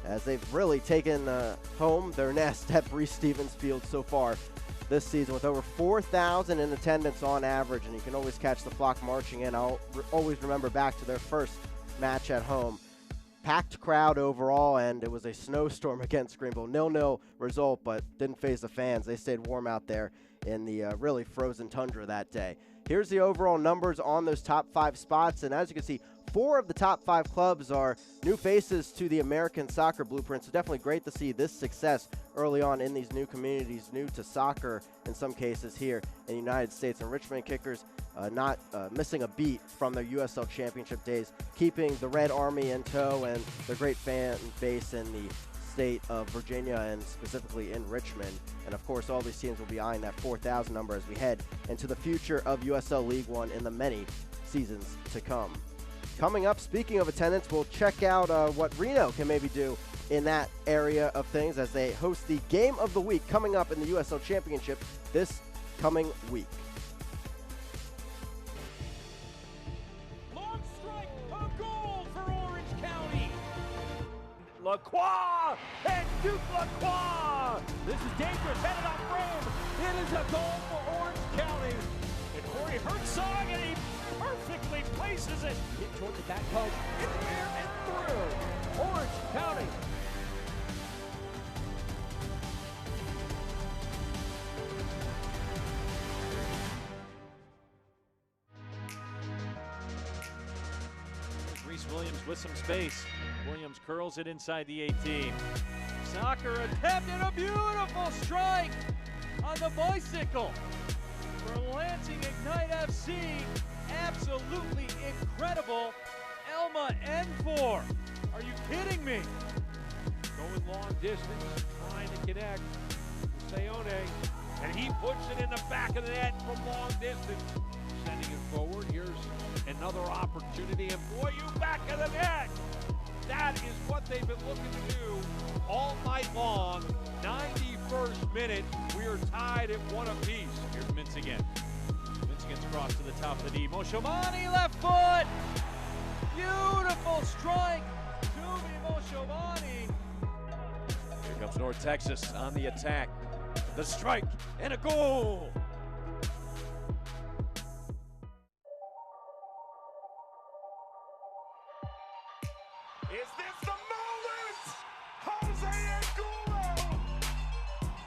as they've really taken home their nest at Breese Stevens Field so far this season with over 4,000 in attendance on average, and you can always catch the Flock marching in. I'll always remember back to their first match at home. Packed crowd overall, and it was a snowstorm against Greenville. 0-0 result, but didn't faze the fans. They stayed warm out there in the really frozen tundra that day. Here's the overall numbers on those top 5 spots, and as you can see, 4 of the top 5 clubs are new faces to the American soccer blueprint, so definitely great to see this success early on in these new communities, new to soccer in some cases here in the United States. And Richmond Kickers not missing a beat from their USL Championship days, keeping the Red Army in tow and their great fan base in the state of Virginia and specifically in Richmond. And of course, all these teams will be eyeing that 4,000 number as we head into the future of USL League One in the many seasons to come. Coming up, speaking of attendance, we'll check out what Reno can maybe do in that area of things as they host the Game of the Week coming up in the USL Championship this coming week. Long strike, a goal for Orange County. Lacroix and Duke Lacroix. This is dangerous, headed on frame. It is a goal for Orange County. And Corey Herzog, and he perfectly places it. Hit toward the back post, in the air and through. Orange County. Reese Williams with some space. Williams curls it inside the 18. Soccer attempt and a beautiful strike on the bicycle for Lansing Ignite FC. Absolutely incredible. Elma Enfor. Are you kidding me? Going long distance, trying to connect. Sayone and he puts it in the back of the net from long distance. Sending it forward, here's another opportunity, and boy, you back of the net! That is what they've been looking to do all night long. 91st minute, we are tied at one apiece. Here's Mintz again. Mintz gets across to the top of the D. Moshomani, left foot! Beautiful strike! Tumi Moshomani. Here comes North Texas on the attack. The strike and a goal! Is this the moment? Jose Angulo!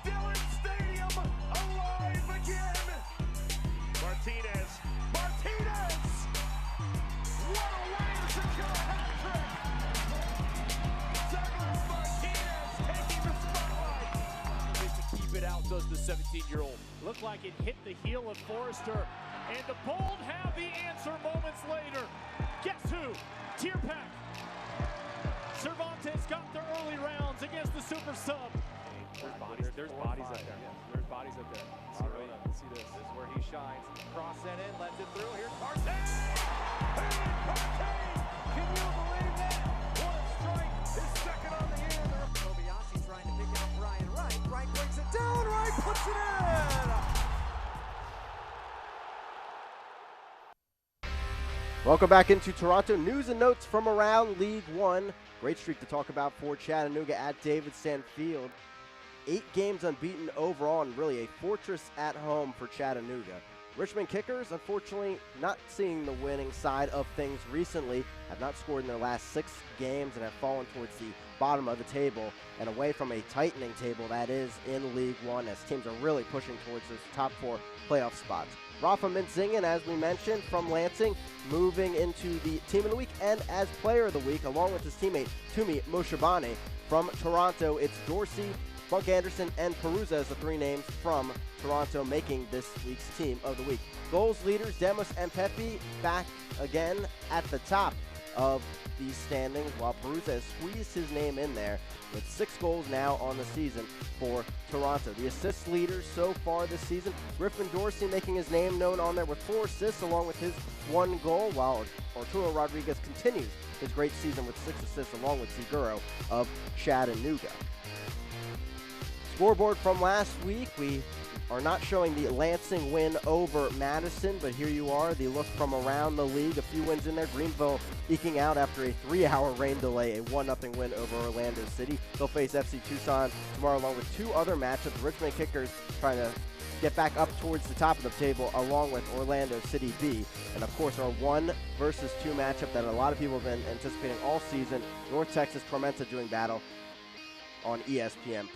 Dillon Stadium alive again! Martinez! What a way to secure a hat-trick! Douglas Martinez taking the spotlight! To keep it out does the 17-year-old. Looked like it hit the heel of Forrester. And the Bold have the answer moments later. Guess who? Tierpak. Cervantes got the early rounds against the super sub. There's bodies up there. There's bodies up there. See this. This is where he shines. Cross that in, lets it through. Here's Partey! Can you believe that? What a strike! His second on the year. Kobayashi trying to pick it up Ryan Wright. Wright brings it down. Wright puts it in! Welcome back into Toronto. News and notes from around League One. Great streak to talk about for Chattanooga at Davidson Field. 8 games unbeaten overall, and really a fortress at home for Chattanooga. Richmond Kickers, unfortunately, not seeing the winning side of things recently, have not scored in their last 6 games and have fallen towards the bottom of the table and away from a tightening table that is in League One, as teams are really pushing towards those top 4 playoff spots. Rafa Mintzingen, as we mentioned, from Lansing, moving into the Team of the Week and as Player of the Week, along with his teammate Tumi Moshobane. From Toronto, it's Dorsey, Funk Anderson, and Peruza as the 3 names from Toronto making this week's Team of the Week. Goals leaders, Demos and Pepe back again at the top of these standings, while Peruza has squeezed his name in there with 6 goals now on the season for Toronto. The assist leaders so far this season, Griffin Dorsey making his name known on there with 4 assists along with his 1 goal, while Arturo Rodriguez continues his great season with 6 assists along with Seguro of Chattanooga. Scoreboard from last week, we are not showing the Lansing win over Madison, but here you are, the look from around the league. A few wins in there. Greenville eking out after a 3-hour rain delay, a 1-0 win over Orlando City. They'll face FC Tucson tomorrow along with 2 other matchups. Richmond Kickers trying to get back up towards the top of the table along with Orlando City B. And of course our 1 versus 2 matchup that a lot of people have been anticipating all season, North Texas Tormenta doing battle on ESPN+.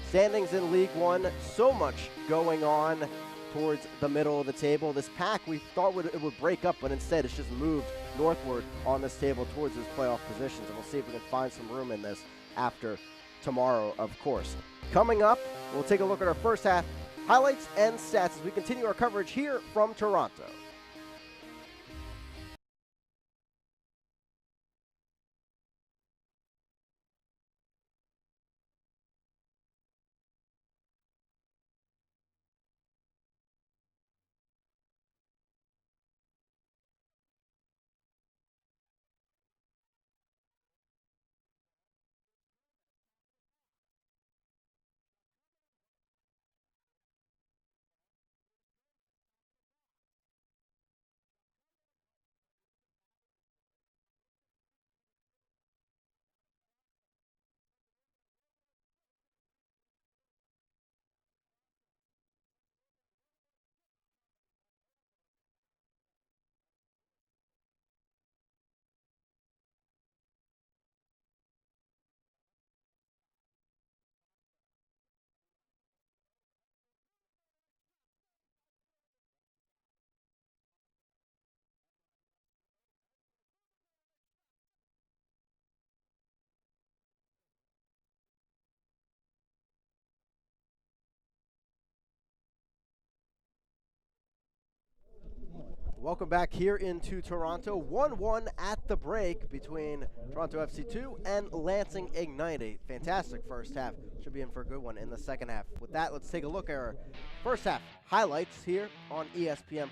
Standings in League One, so much going on towards the middle of the table. This pack we thought it would break up, but instead it's just moved northward on this table towards those playoff positions. And we'll see if we can find some room in this after tomorrow, of course. Coming up, we'll take a look at our first half highlights and stats as we continue our coverage here from Toronto. Welcome back here into Toronto. 1-1 at the break between Toronto FC2 and Lansing Ignite. A fantastic first half. Should be in for a good one in the second half. With that, let's take a look at our first half highlights here on ESPN+.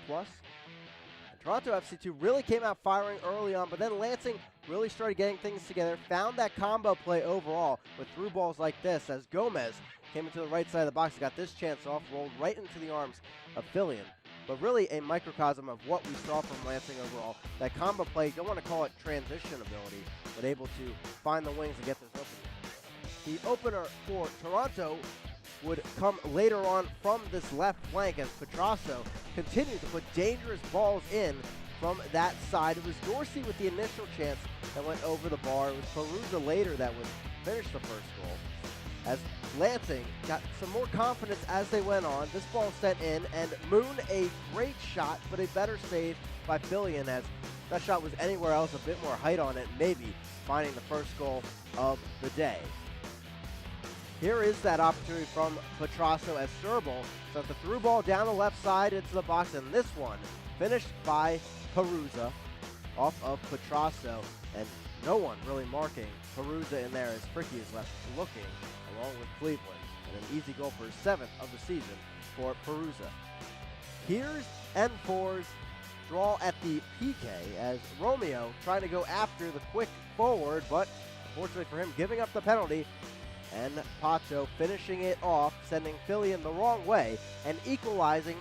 Toronto FC2 really came out firing early on, but then Lansing really started getting things together, found that combo play overall with through balls like this as Gomez came into the right side of the box, got this chance off, rolled right into the arms of Fillion. But really a microcosm of what we saw from Lansing overall. That combo play, don't want to call it transition ability, but able to find the wings and get this opening. The opener for Toronto would come later on from this left flank as Petrasso continued to put dangerous balls in from that side. It was Dorsey with the initial chance that went over the bar. It was Perusa later that would finish the first goal. As Lansing got some more confidence as they went on, this ball sent in, and Moon a great shot, but a better save by Fillion as that shot was anywhere else, a bit more height on it, maybe finding the first goal of the day. Here is that opportunity from Petrasso as Serbal sent the through ball down the left side into the box, and this one finished by Perusa off of Petrasso, and no one really marking Perusa in there as Fricky is left looking along with Cleveland, and an easy goal for his 7th of the season for Perusa. Here's N4's draw at the PK as Romeo trying to go after the quick forward, but unfortunately for him giving up the penalty, and Pato finishing it off, sending Fillion the wrong way and equalizing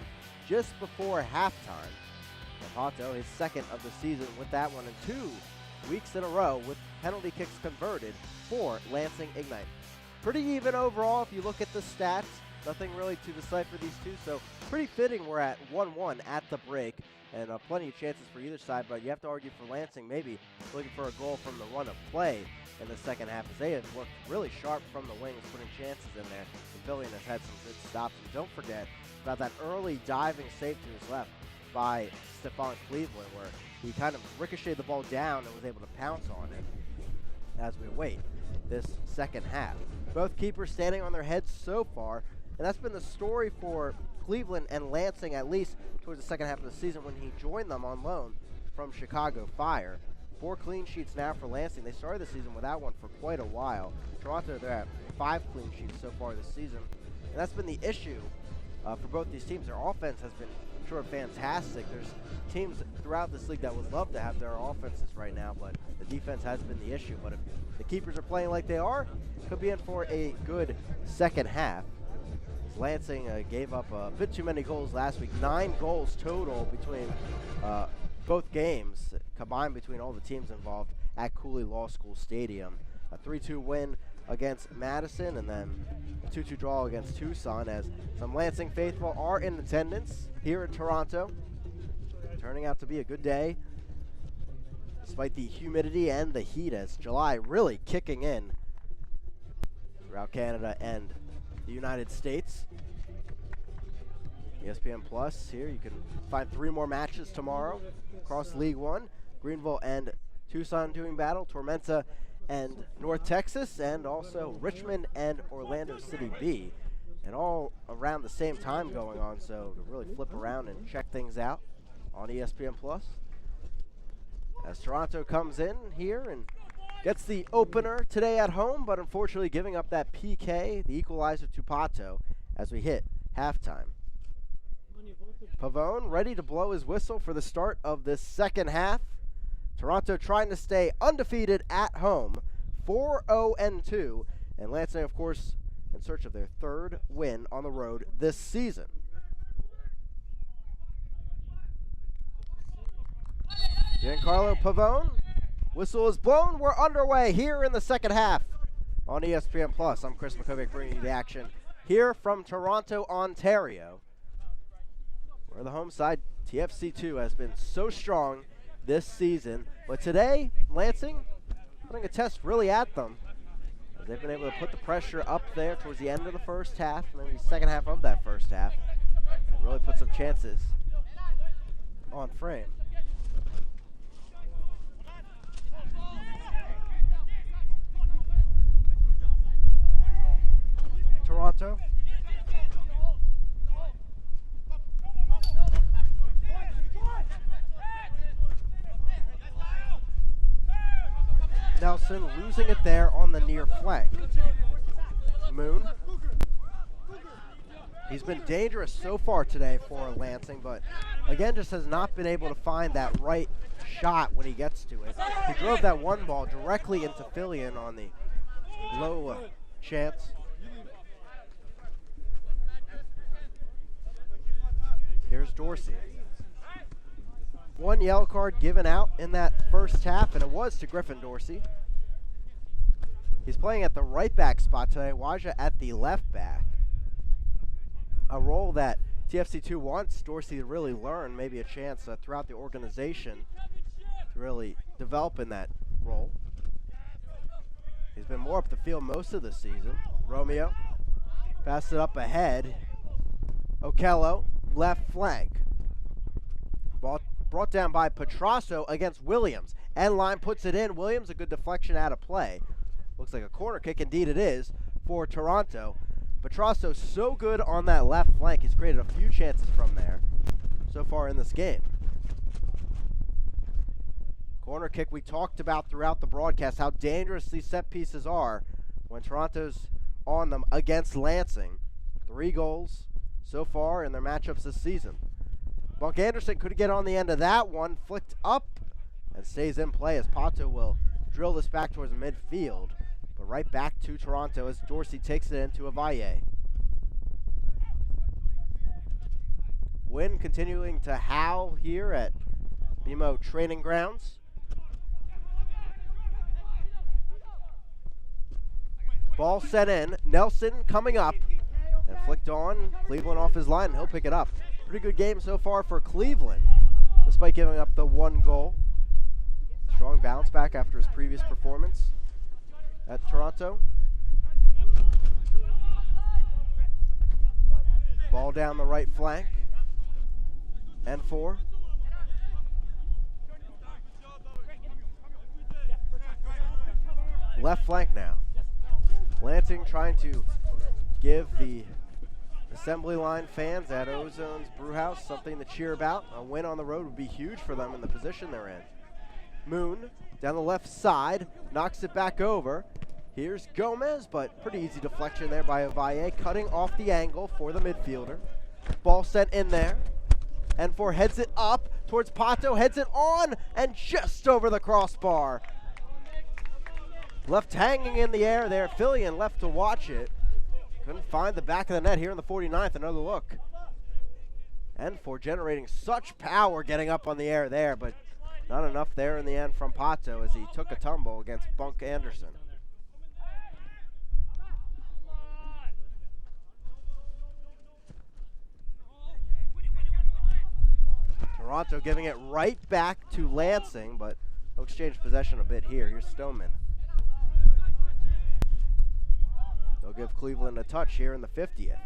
just before halftime. Pato, his 2nd of the season with that one, and 2 weeks in a row with penalty kicks converted for Lansing Ignite. Pretty even overall if you look at the stats. Nothing really to decipher these two, so pretty fitting we're at 1-1 at the break, and plenty of chances for either side, but you have to argue for Lansing maybe looking for a goal from the run of play in the second half, as they have looked really sharp from the wings, putting chances in there. And Fillion has had some good stops, and don't forget about that early diving save to his left by Stefan Cleveland, where he kind of ricocheted the ball down and was able to pounce on it as we await this second half. Both keepers standing on their heads so far, and that's been the story for Cleveland and Lansing, at least towards the second half of the season when he joined them on loan from Chicago Fire. 4 clean sheets now for Lansing. They started the season without one for quite a while. Toronto, they're at 5 clean sheets so far this season, and that's been the issue for both these teams. Their offense has been sure fantastic. There's teams throughout this league that would love to have their offenses right now, but the defense has been the issue. But if the keepers are playing like they are, could be in for a good second half. Lansing gave up a bit too many goals last week. 9 goals total between both games, combined between all the teams involved at Cooley Law School Stadium. A 3-2 win against Madison, and then a 2-2 draw against Tucson, as some Lansing faithful are in attendance here in Toronto. Turning out to be a good day, despite the humidity and the heat, as July really kicking in throughout Canada and the United States. ESPN Plus here, you can find 3 more matches tomorrow across League One. Greenville and Tucson doing battle, Tormenta and North Texas, and also Richmond and Orlando City B, and all around the same time going on, so to really flip around and check things out on ESPN Plus. As Toronto comes in here and gets the opener today at home, but unfortunately giving up that PK, the equalizer to Pato, as we hit halftime. Pavone ready to blow his whistle for the start of this second half. Toronto trying to stay undefeated at home, 4-0-2, and Lansing, of course, in search of their 3rd win on the road this season. Giancarlo Pavone, whistle is blown. We're underway here in the second half on ESPN Plus. I'm Chris McCovic bringing you the action here from Toronto, Ontario, where the home side, TFC2, has been so strong this season. But today, Lansing putting a test really at them, as they've been able to put the pressure up there towards the end of the first half, and then the second half of that first half, and really put some chances on frame. Toronto. Nelson losing it there on the near flank. Moon. He's been dangerous so far today for Lansing, but again just has not been able to find that right shot when he gets to it. He drove that one ball directly into Fillion on the low chance. Here's Dorsey. One yellow card given out in that first half, and it was to Griffin Dorsey. He's playing at the right back spot today, Waja at the left back. A role that TFC2 wants Dorsey to really learn, maybe a chance throughout the organization to really develop in that role. He's been more up the field most of the season. Romeo passed it up ahead. Okello, left flank. Ball brought down by Petrasso against Williams. End line puts it in. Williams, a good deflection out of play. Looks like a corner kick, indeed it is, for Toronto. Petrasso so good on that left flank. He's created a few chances from there so far in this game. Corner kick we talked about throughout the broadcast, how dangerous these set pieces are when Toronto's on them against Lansing. 3 goals so far in their matchups this season. Bunk Anderson could get on the end of that one, flicked up and stays in play as Pato will drill this back towards midfield. But right back to Toronto as Dorsey takes it into Avalle. Wind continuing to howl here at BMO Training Grounds. Ball sent in. Nelson coming up and flicked on. Cleveland off his line, and he'll pick it up. Pretty good game so far for Cleveland, despite giving up the 1 goal. Strong bounce back after his previous performance at Toronto. Ball down the right flank. N4. Left flank now. Lansing trying to give the assembly line fans at Ozone's Brewhouse something to cheer about. A win on the road would be huge for them in the position they're in. Moon down the left side, knocks it back over. Here's Gomez, but pretty easy deflection there by Avalle, cutting off the angle for the midfielder. Ball sent in there. N4 heads it up towards Pato, heads it on, and just over the crossbar. Left hanging in the air there. Fillion left to watch it. Couldn't find the back of the net here in the 49th. Another look. N4 generating such power getting up on the air there, but not enough there in the end from Pato as he took a tumble against Bunk Anderson. Toronto giving it right back to Lansing, but they'll exchange possession a bit here. Here's Stoneman. They'll give Cleveland a touch here in the 50th.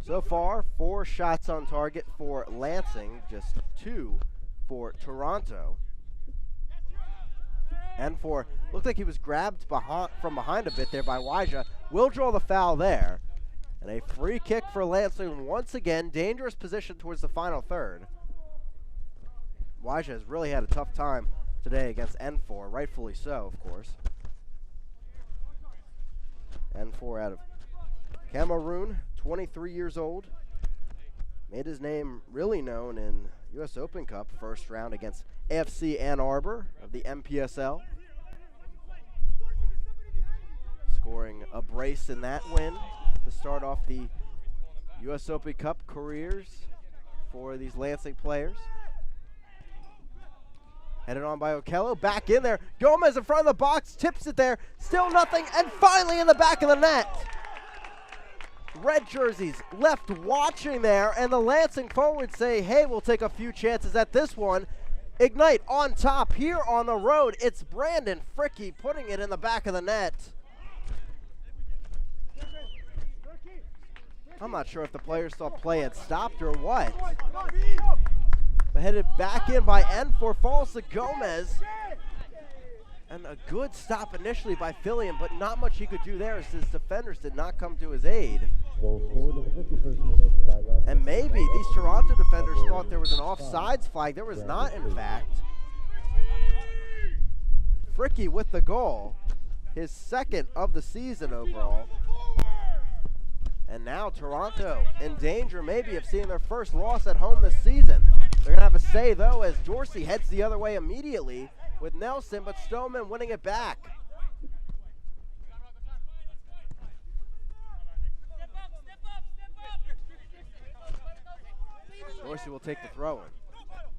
So far, 4 shots on target for Lansing, just 2 for Toronto. And for, looked like he was grabbed from behind a bit there by Waja. Will draw the foul there. And a free kick for Lansing once again. Dangerous position towards the final third. Waja has really had a tough time today against N4, rightfully so, of course. N4 out of Cameroon, 23 years old. Made his name really known in U.S. Open Cup first round against AFC Ann Arbor of the MPSL. Scoring a brace in that win to start off the U.S. Open Cup careers for these Lansing players. Headed on by Okello, back in there. Gomez in front of the box, tips it there. Still nothing, and finally in the back of the net. Red jerseys left watching there, and the Lansing forwards say, hey, we'll take a few chances at this one. Ignite on top here on the road. It's Brandon Fricky putting it in the back of the net. I'm not sure if the players thought play had stopped or what. But headed back in by N4, falls to Gomez. And a good stop initially by Fillion, but not much he could do there as his defenders did not come to his aid. And maybe these Toronto defenders thought there was an offsides flag. There was not, in fact. Fricky with the goal, his second of the season overall. And now Toronto in danger maybe of seeing their first loss at home this season. They're going to have a say, though, as Dorsey heads the other way immediately with Nelson, but Stoneman winning it back. Dorsey will take the throw-in.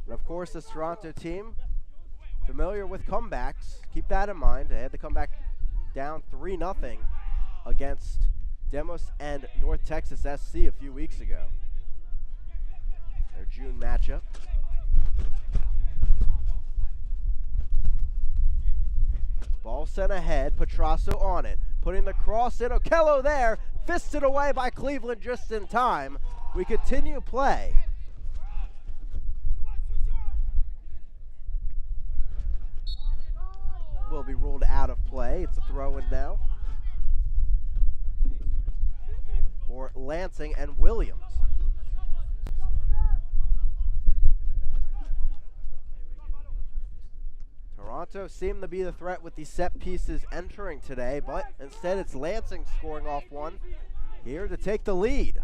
And, of course, this Toronto team, familiar with comebacks. Keep that in mind. They had to come back down 3-0 against Demos and North Texas SC a few weeks ago. Their June matchup. Ball sent ahead, Petrasso on it. Putting the cross in, Okello there, fisted away by Cleveland just in time. We continue play. Will be ruled out of play. It's a throw-in now for Lansing and Williams. Toronto seemed to be the threat with the set pieces entering today, but instead it's Lansing scoring off one here to take the lead.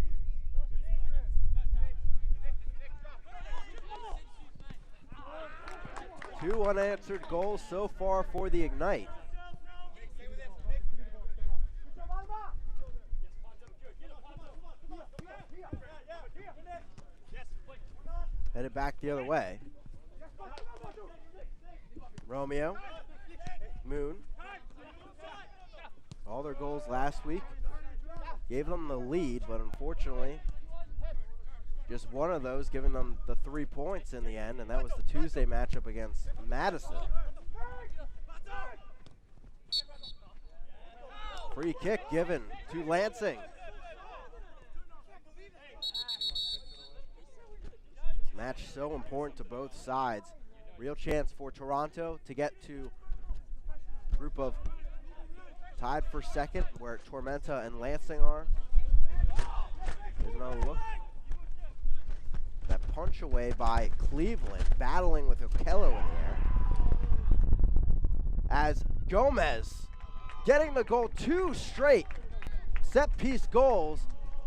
Two unanswered goals so far for the Ignite. Headed back the other way. Romeo, Moon. All their goals last week gave them the lead, but unfortunately, just one of those giving them the 3 points in the end, and that was the Tuesday matchup against Madison. Free kick given to Lansing. This match so important to both sides. Real chance for Toronto to get to a group of tied for second, where Tormenta and Lansing are. Here's another look. That punch away by Cleveland, battling with Okello in there. As Gomez getting the goal, 2 straight set-piece goals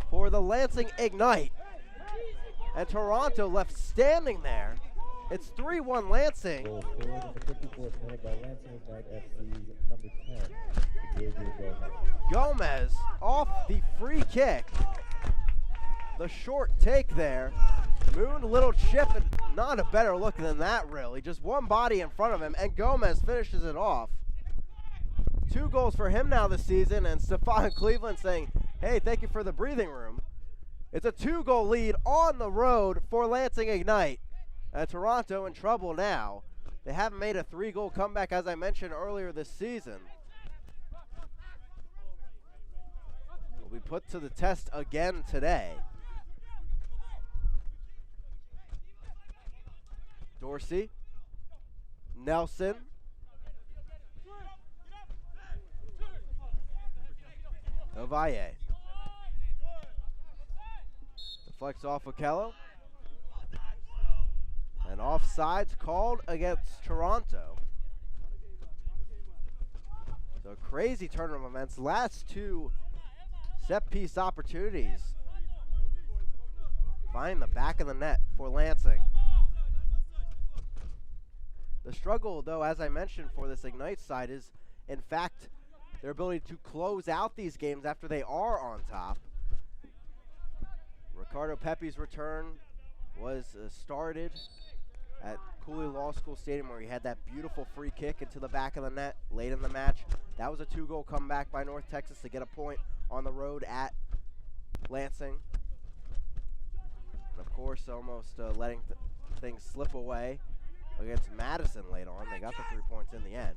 for the Lansing Ignite. And Toronto left standing there. It's 3-1 Lansing. Goal scored in the 54th minute by Lansing Ignite FC's number 10, Xavier Gomez. Gomez off the free kick. The short take there. Moon, little chip, and not a better look than that, really. Just one body in front of him, and Gomez finishes it off. 2 goals for him now this season, and Stefan Cleveland saying, hey, thank you for the breathing room. It's a 2-goal lead on the road for Lansing Ignite. And Toronto in trouble now. They haven't made a 3-goal comeback, as I mentioned earlier this season. Will be put to the test again today. Dorsey, Nelson, Ovalle. Deflects off Okello. And offsides called against Toronto. So crazy turn of events. Last 2 set-piece opportunities. Find the back of the net for Lansing. The struggle, though, as I mentioned, for this Ignite side is, in fact, their ability to close out these games after they are on top. Ricardo Pepe's return was started at Cooley Law School Stadium, where he had that beautiful free kick into the back of the net late in the match. That was a 2-goal comeback by North Texas to get a point on the road at Lansing. And of course, almost letting things slip away against Madison late on. They got the 3 points in the end.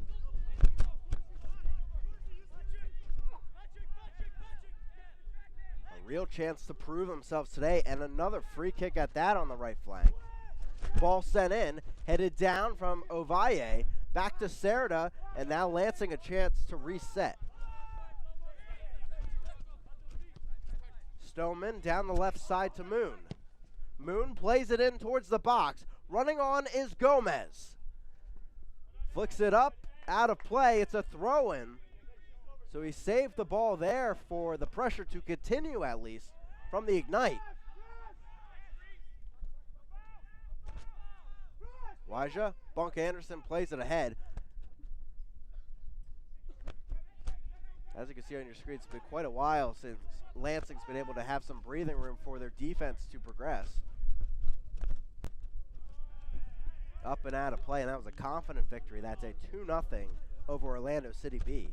A real chance to prove themselves today, and another free kick at that on the right flank. Ball sent in, headed down from Ovalle, back to Serda, and now Lansing a chance to reset. Stoneman down the left side to Moon. Moon plays it in towards the box. Running on is Gomez. Flicks it up, out of play. It's a throw-in. So he saved the ball there for the pressure to continue, at least, from the Ignite. Waja, Bunk Anderson plays it ahead. As you can see on your screen, it's been quite a while since Lansing's been able to have some breathing room for their defense to progress. Up and out of play, and that was a confident victory that day, 2-0 over Orlando City B.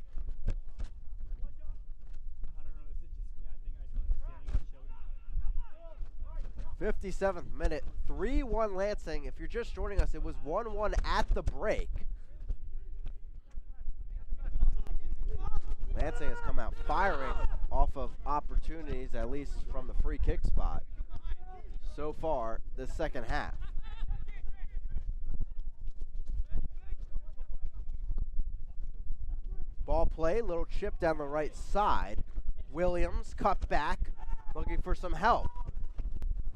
57th minute, 3-1 Lansing. If you're just joining us, it was 1-1 at the break. Lansing has come out firing off of opportunities, at least from the free kick spot, so far this second half. Ball play, little chip down the right side. Williams cut back, looking for some help.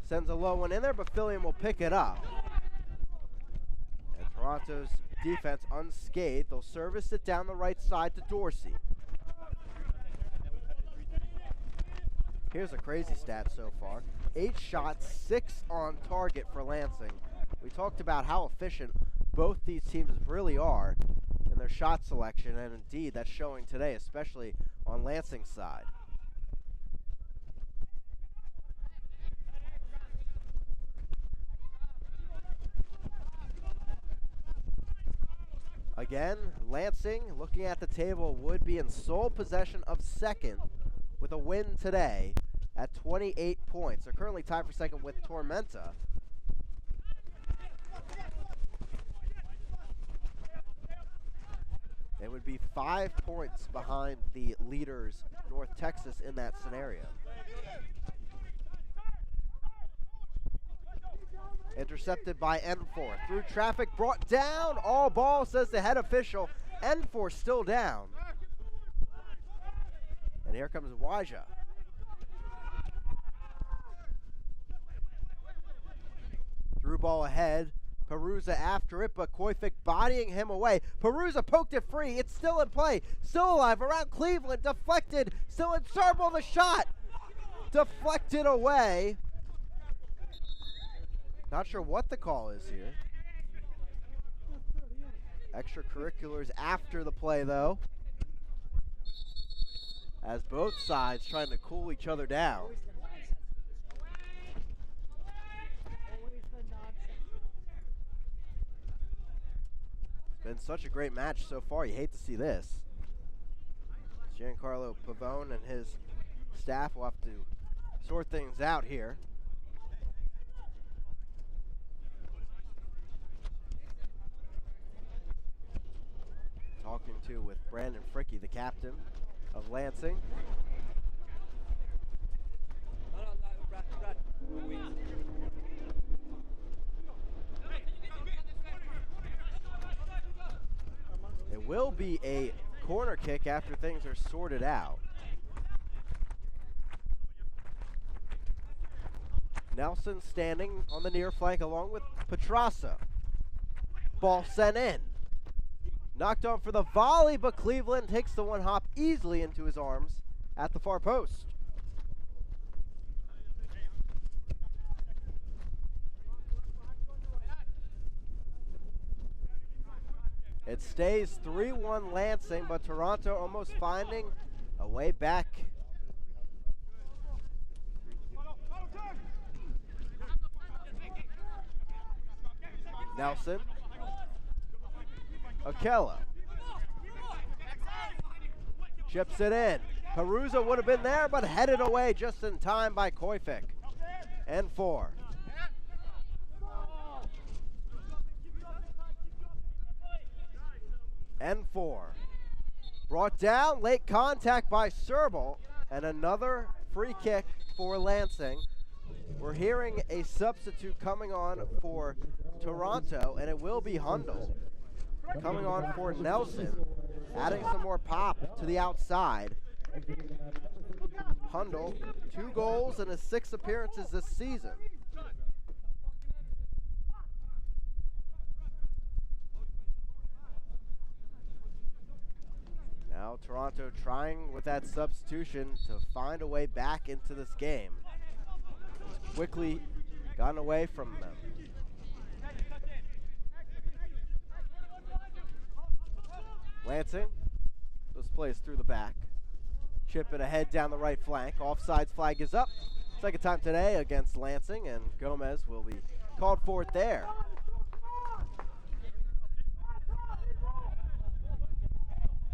Sends a low one in there, but Fillion will pick it up. And Toronto's defense unscathed. They'll service it down the right side to Dorsey. Here's a crazy stat so far. 8 shots, 6 on target for Lansing. We talked about how efficient both these teams really are in their shot selection, and indeed that's showing today, especially on Lansing's side. Again, Lansing, looking at the table, would be in sole possession of second with a win today at 28 points. They're currently tied for second with Tormenta. They would be 5 points behind the leaders, North Texas, in that scenario. Intercepted by Enfor. Through traffic, brought down. All ball, says the head official. Enfor still down. And here comes Waja. Through ball ahead. Peruza after it, but Koifik bodying him away. Peruza poked it free. It's still in play. Still alive around Cleveland. Deflected. Still in Serble, the shot. Deflected away. Not sure what the call is here. Extracurriculars after the play, though. As both sides trying to cool each other down. Been such a great match so far. You hate to see this. Giancarlo Pavone and his staff will have to sort things out here. Talking to with Brandon Fricke, the captain of Lansing. It will be a corner kick after things are sorted out. Nelson standing on the near flank along with Petrasa. Ball sent in. Knocked on for the volley, but Cleveland takes the one hop easily into his arms at the far post. It stays 3-1 Lansing, but Toronto almost finding a way back. Nelson. Akella. Chips it in. Peruza would have been there, but headed away just in time by Koifik. And 4. And 4. Brought down, late contact by Serble, and another free kick for Lansing. We're hearing a substitute coming on for Toronto, and it will be Hundle. Coming on for Nelson, adding some more pop to the outside. Hundle, 2 goals and his 6 appearances this season. Well, Toronto trying with that substitution to find a way back into this game. It's quickly gotten away from them. Lansing, those plays through the back. Chip it ahead down the right flank. Offsides flag is up. Second time today against Lansing, and Gomez will be called for it there.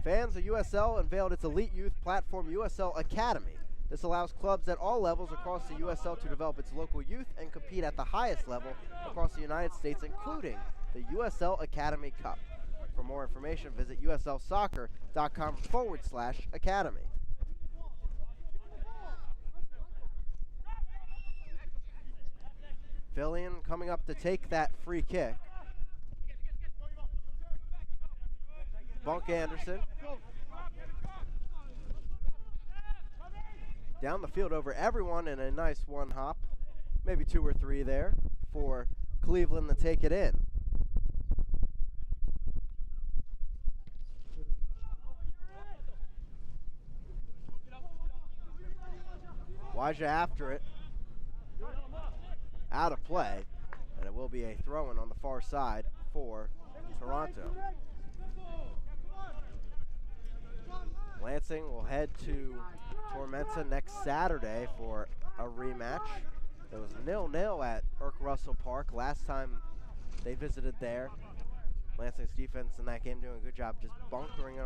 Fans of USL unveiled its elite youth platform, USL Academy. This allows clubs at all levels across the USL to develop its local youth and compete at the highest level across the United States, including the USL Academy Cup. For more information, visit uslsoccer.com/academy. Fillion coming up to take that free kick. Bunk Anderson. Down the field over everyone in a nice one hop. Maybe two or three there for Cleveland to take it in. Waja after it. Out of play. And it will be a throw-in on the far side for Toronto. Lansing will head to Tormenta next Saturday for a rematch. It was 0-0 at Irk Russell Park last time they visited there. Lansing's defense in that game doing a good job just bunkering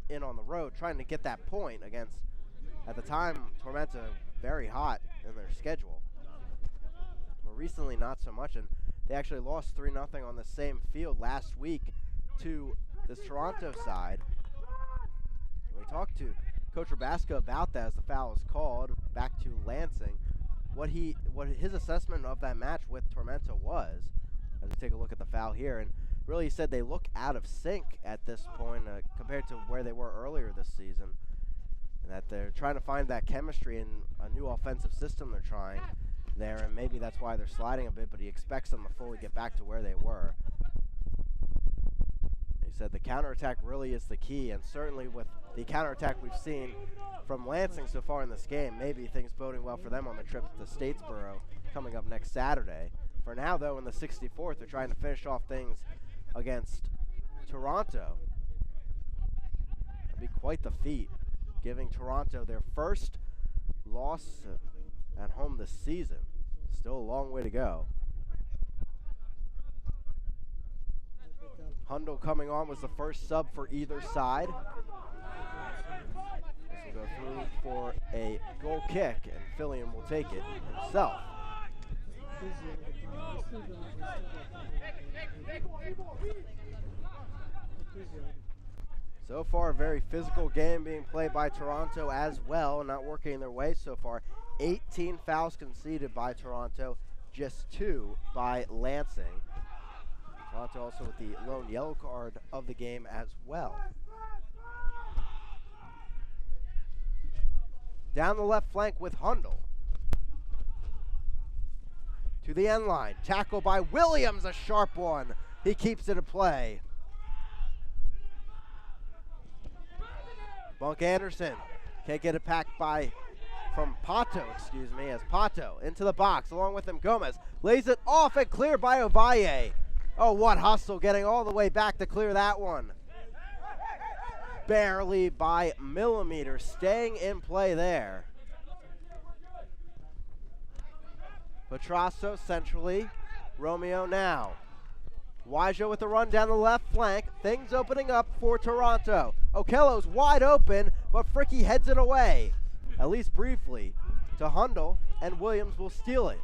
in on the road, trying to get that point against, at the time, Tormenta very hot in their schedule. But recently not so much, and they actually lost 3-0 on the same field last week to this Toronto side. We talked to Coach Rabasco about that as the foul was called back to Lansing. What his assessment of that match with Tormenta was, as we take a look at the foul here, and really he said they look out of sync at this point compared to where they were earlier this season, and that they're trying to find that chemistry in a new offensive system they're trying there, and maybe that's why they're sliding a bit, but he expects them to fully get back to where they were. He said the counterattack really is the key, and certainly with the counterattack we've seen from Lansing so far in this game, maybe things boding well for them on the trip to Statesboro coming up next Saturday. For now, though, in the 64th, they're trying to finish off things against Toronto. That'd be quite the feat, giving Toronto their first loss at home this season. Still a long way to go. Hundle coming on was the first sub for either side. This will go through for a goal kick, and Fillion will take it himself. So far, a very physical game being played by Toronto as well, not working their way so far. 18 fouls conceded by Toronto, just 2 by Lansing. Toronto also with the lone yellow card of the game as well. Down the left flank with Hundle. To the end line. Tackle by Williams, a sharp one. He keeps it in play. Bunk Anderson can't get it back from Pato, as Pato into the box. Along with him, Gomez lays it off and cleared by Ovalle. Oh, what hustle, getting all the way back to clear that one. Barely by millimeters, staying in play there. Petrasso centrally, Romeo now. Waja with the run down the left flank, things opening up for Toronto. Okello's wide open, but Fricky heads it away, at least briefly, to Hundle, and Williams will steal it.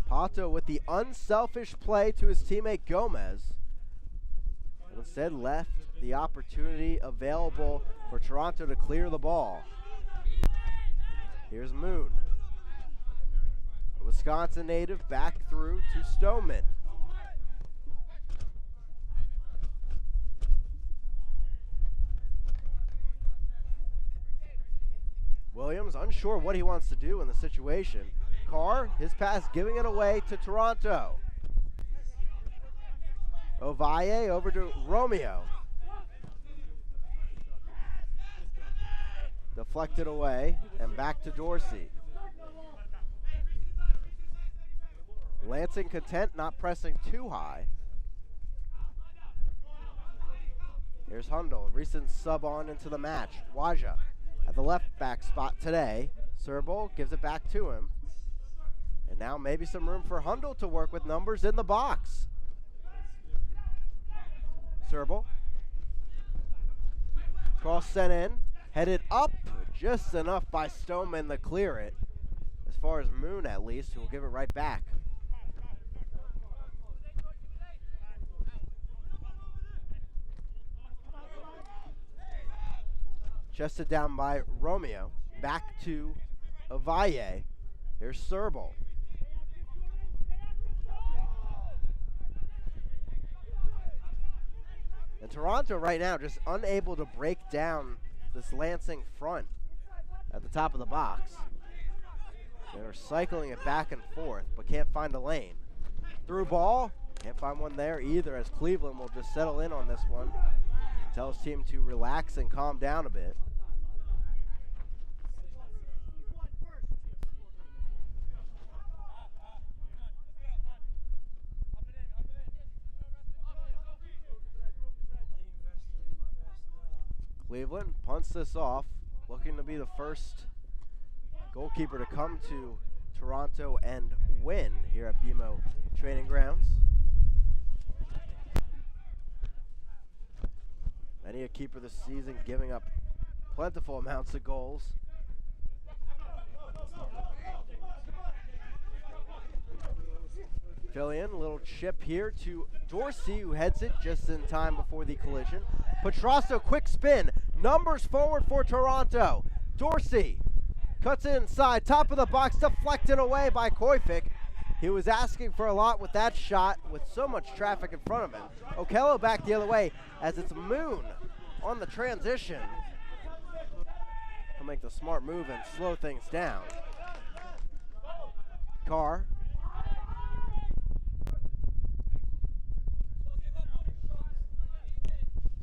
Pato with the unselfish play to his teammate Gomez. Instead left the opportunity available for Toronto to clear the ball. Here's Moon. The Wisconsin native back through to Stoneman. Williams unsure what he wants to do in the situation. Carr, his pass giving it away to Toronto. Ovalle over to Romeo. Deflected away and back to Dorsey. Lansing content, not pressing too high. Here's Hundle, recent sub on into the match. Waja at the left back spot today. Serbol gives it back to him. And now maybe some room for Hundle to work with numbers in the box. Serbol. Cross sent in, headed up, just enough by Stoneman to clear it. As far as Moon at least, who will give it right back. Chested down by Romeo. Back to Ovalle. Here's Serbol. And Toronto right now just unable to break down this Lansing front at the top of the box. They're cycling it back and forth, but can't find a lane. Through ball, can't find one there either, as Cleveland will just settle in on this one. Tell his team to relax and calm down a bit. Cleveland punts this off, looking to be the first goalkeeper to come to Toronto and win here at BMO Training Grounds. Many a keeper this season giving up plentiful amounts of goals. Fillion, a little chip here to Dorsey, who heads it just in time before the collision. Petrasso, quick spin, numbers forward for Toronto. Dorsey cuts it inside, top of the box, deflected away by Koifik. He was asking for a lot with that shot, with so much traffic in front of him. Okello back the other way, as it's Moon on the transition. He'll make the smart move and slow things down. Carr.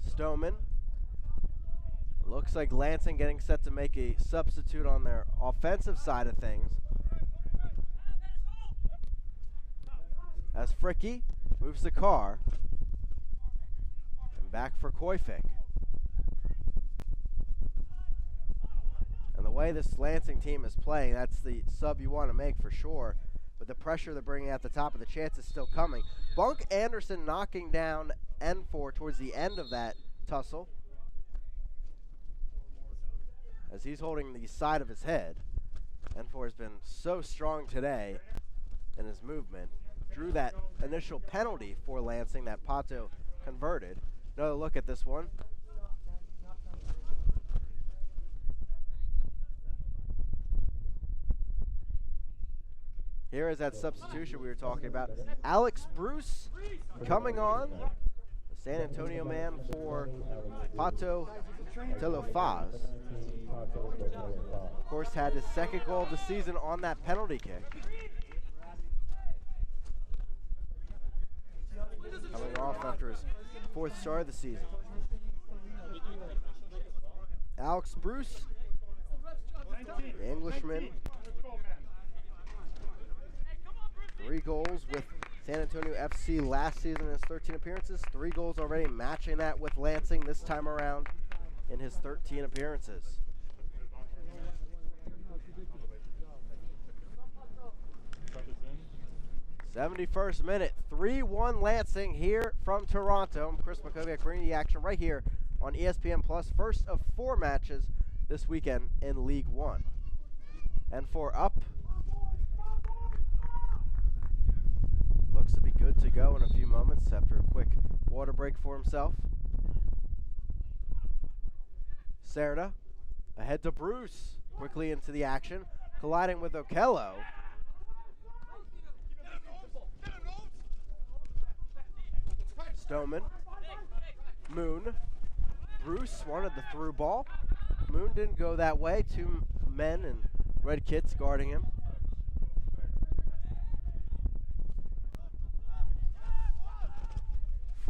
Stoneman. Looks like Lansing getting set to make a substitute on their offensive side of things. As Fricky moves the Carr. And back for Koifik. And the way this Lansing team is playing, that's the sub you want to make for sure. With the pressure they're bringing at the top of the chance is still coming. Bunk Anderson knocking down N4 towards the end of that tussle, as he's holding the side of his head. N4 has been so strong today in his movement. Drew that initial penalty for Lansing that Pato converted. Another look at this one. Here is that substitution we were talking about. Alex Bruce coming on. The San Antonio man for Pato Telofaz. Of course, had his second goal of the season on that penalty kick. Coming off after his fourth start of the season. Alex Bruce, the Englishman. 3 goals with San Antonio FC last season in his 13 appearances. 3 goals already, matching that with Lansing this time around in his 13 appearances. '71st minute, 3-1 Lansing here from Toronto. I'm Chris Makoviak bringing the action right here on ESPN Plus. First of 4 matches this weekend in League One. And for up. Looks to be good to go in a few moments after a quick water break for himself. Serda ahead to Bruce, quickly into the action, colliding with Okello. Stoneman, Moon, Bruce wanted the through ball. Moon didn't go that way. 2 men in red kits guarding him.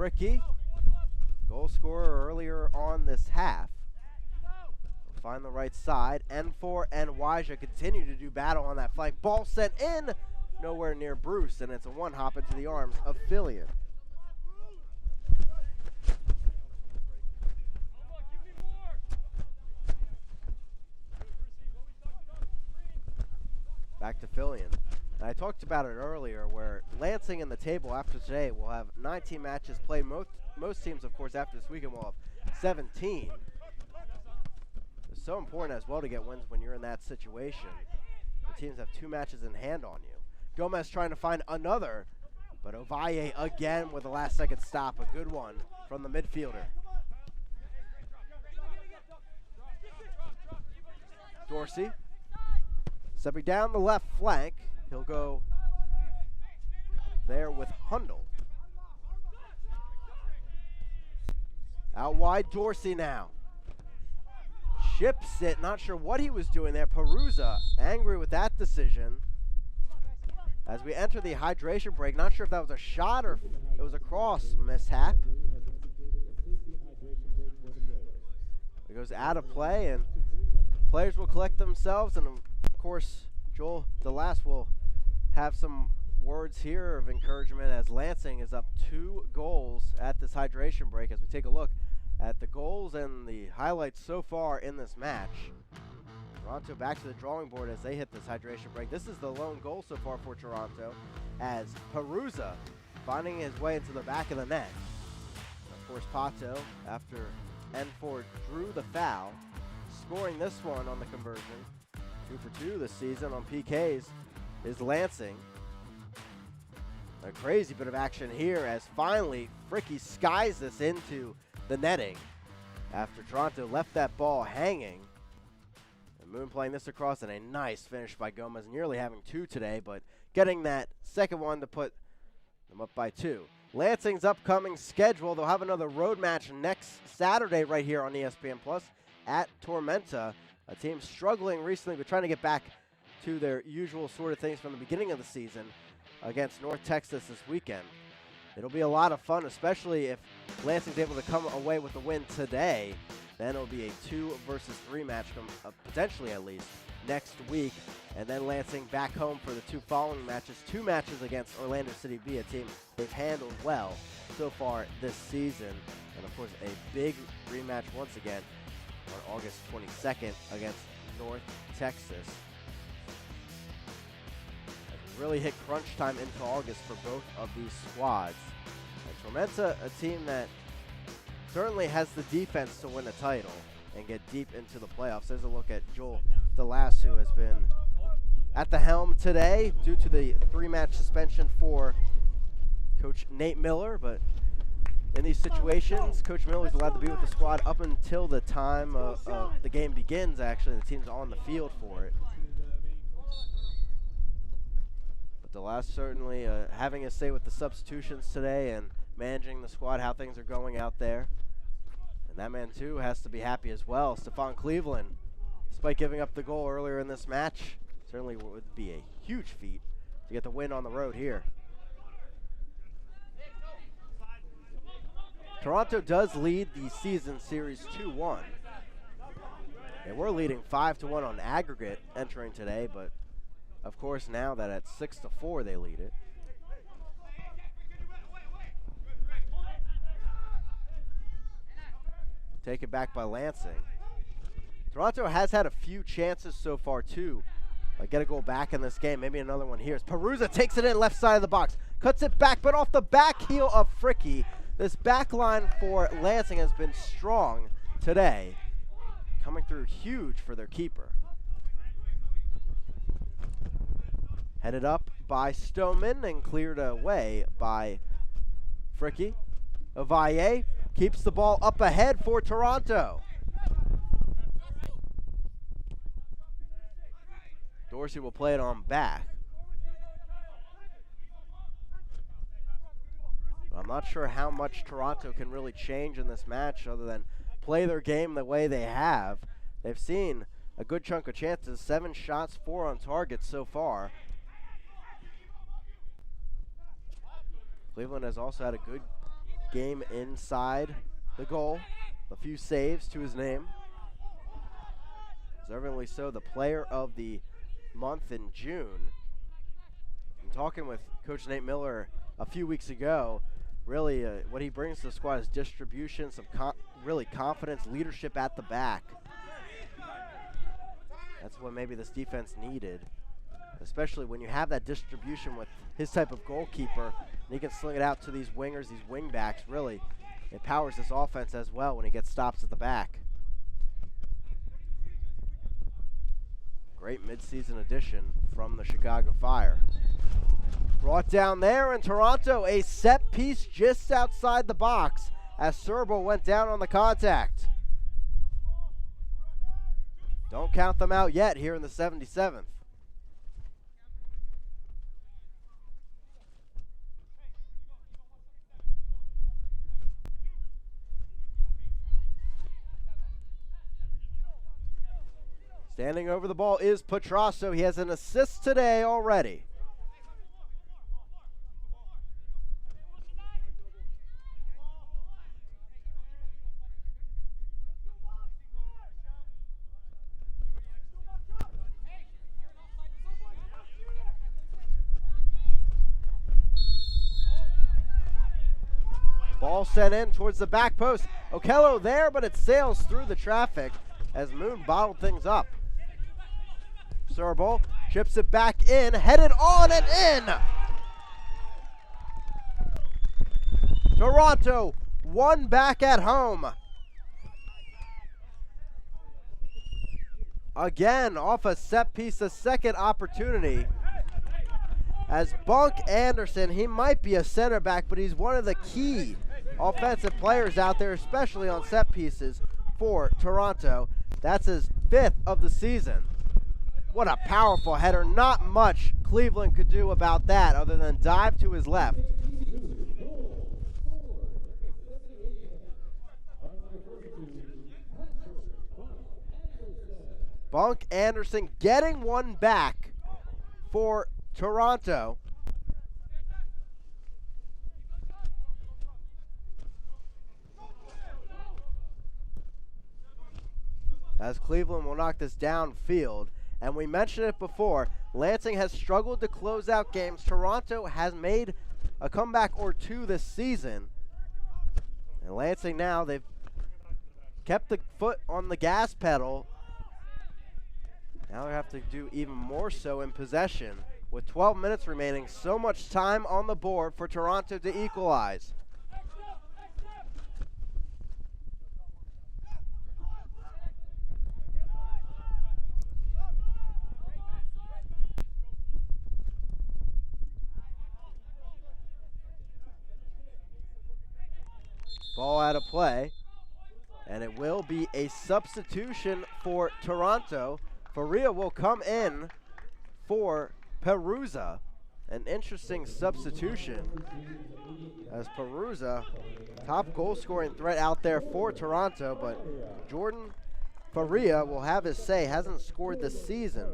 Fricky, goal scorer earlier on this half. Will find the right side. N4 and Wyja continue to do battle on that flank. Ball sent in, nowhere near Bruce, and it's a one-hop into the arms of Fillion. Back to Fillion. And I talked about it earlier where Lansing in the table after today will have 19 matches played. Most teams, of course, after this weekend will have 17. It's so important as well to get wins when you're in that situation. The teams have 2 matches in hand on you. Gomez trying to find another, but Ovalle again with a last-second stop. A good one from the midfielder. Dorsey stepping down the left flank. He'll go there with Hundle. Out wide, Dorsey now. Chips it, not sure what he was doing there. Perusa angry with that decision. As we enter the hydration break, not sure if that was a shot or if it was a cross mishap. It goes out of play, and players will collect themselves, and of course, Joel DeLass will have some words here of encouragement as Lansing is up 2 goals at this hydration break as we take a look at the goals and the highlights so far in this match. Toronto back to the drawing board as they hit this hydration break. This is the lone goal so far for Toronto as Perusa finding his way into the back of the net. Of course, Pato, after N4 drew the foul, scoring this one on the conversion. 2 for 2 this season on PKs is Lansing. A crazy bit of action here as finally Fricky skies this into the netting after Toronto left that ball hanging. And Moon playing this across, and a nice finish by Gomez, nearly having 2 today, but getting that second one to put them up by 2. Lansing's upcoming schedule, they'll have another road match next Saturday right here on ESPN Plus at Tormenta. A team struggling recently, but trying to get back to their usual sort of things from the beginning of the season against North Texas this weekend. It'll be a lot of fun, especially if Lansing's able to come away with a win today. Then it'll be a 2 versus 3 match, potentially at least, next week. And then Lansing back home for the 2 following matches. 2 matches against Orlando City B, a team they've handled well so far this season. And of course, a big rematch once again on August 22nd against North Texas. Really hit crunch time into August for both of these squads. And Tormenta, a team that certainly has the defense to win a title and get deep into the playoffs. There's a look at Joel DeLass, who has been at the helm today due to the 3-match suspension for Coach Nate Miller, but in these situations, Coach Miller is allowed to be with the squad up until the time the game begins, actually. The team's on the field for it. But DeLass certainly having a say with the substitutions today and managing the squad, how things are going out there. And that man, too, has to be happy as well. Stephon Cleveland, despite giving up the goal earlier in this match, certainly would be a huge feat to get the win on the road here. Toronto does lead the season series 2-1. And we're leading 5-1 on aggregate entering today, but of course now that at 6-4 they lead it. Taken back by Lansing. Toronto has had a few chances so far too. Get a goal back in this game, maybe another one here. Perusa takes it in left side of the box, cuts it back, but off the back heel of Fricky. This back line for Lansing has been strong today, coming through huge for their keeper. Headed up by Stoneman and cleared away by Fricky. Ovalle keeps the ball up ahead for Toronto. Dorsey will play it on back. I'm not sure how much Toronto can really change in this match other than play their game the way they have. They've seen a good chunk of chances, 7 shots, 4 on target so far. Cleveland has also had a good game inside the goal. A few saves to his name. Deservingly so, the player of the month in June. And talking with Coach Nate Miller a few weeks ago, really what he brings to the squad is distribution, some really confidence, leadership at the back. That's what maybe this defense needed, especially when you have that distribution with his type of goalkeeper, and he can sling it out to these wingers, these wing backs. Really, it powers this offense as well when he gets stops at the back. Great midseason addition from the Chicago Fire. Brought down there in Toronto, a set piece just outside the box as Serbo went down on the contact. Don't count them out yet here in the 77th. Standing over the ball is Petrasso. He has an assist today already. Ball sent in towards the back post. Okello there, but it sails through the traffic as Moon bottled things up. Serbo chips it back in, headed on and in. Toronto, one back at home. Again, off a set piece, a second opportunity. As Bunk Anderson, he might be a center back, but he's one of the key offensive players out there, especially on set pieces for Toronto. That's his 5th of the season. What a powerful header. Not much Cleveland could do about that other than dive to his left. Bunk Anderson getting one back for Toronto. As Cleveland will knock this downfield. And we mentioned it before, Lansing has struggled to close out games. Toronto has made a comeback or two this season. And Lansing now, they've kept the foot on the gas pedal. Now they have to do even more so in possession. With 12 minutes remaining, so much time on the board for Toronto to equalize. Ball out of play, and it will be a substitution for Toronto. Faria will come in for Perusa. An interesting substitution, as Perusa, top goal scoring threat out there for Toronto, but Jordan Faria will have his say. Hasn't scored this season.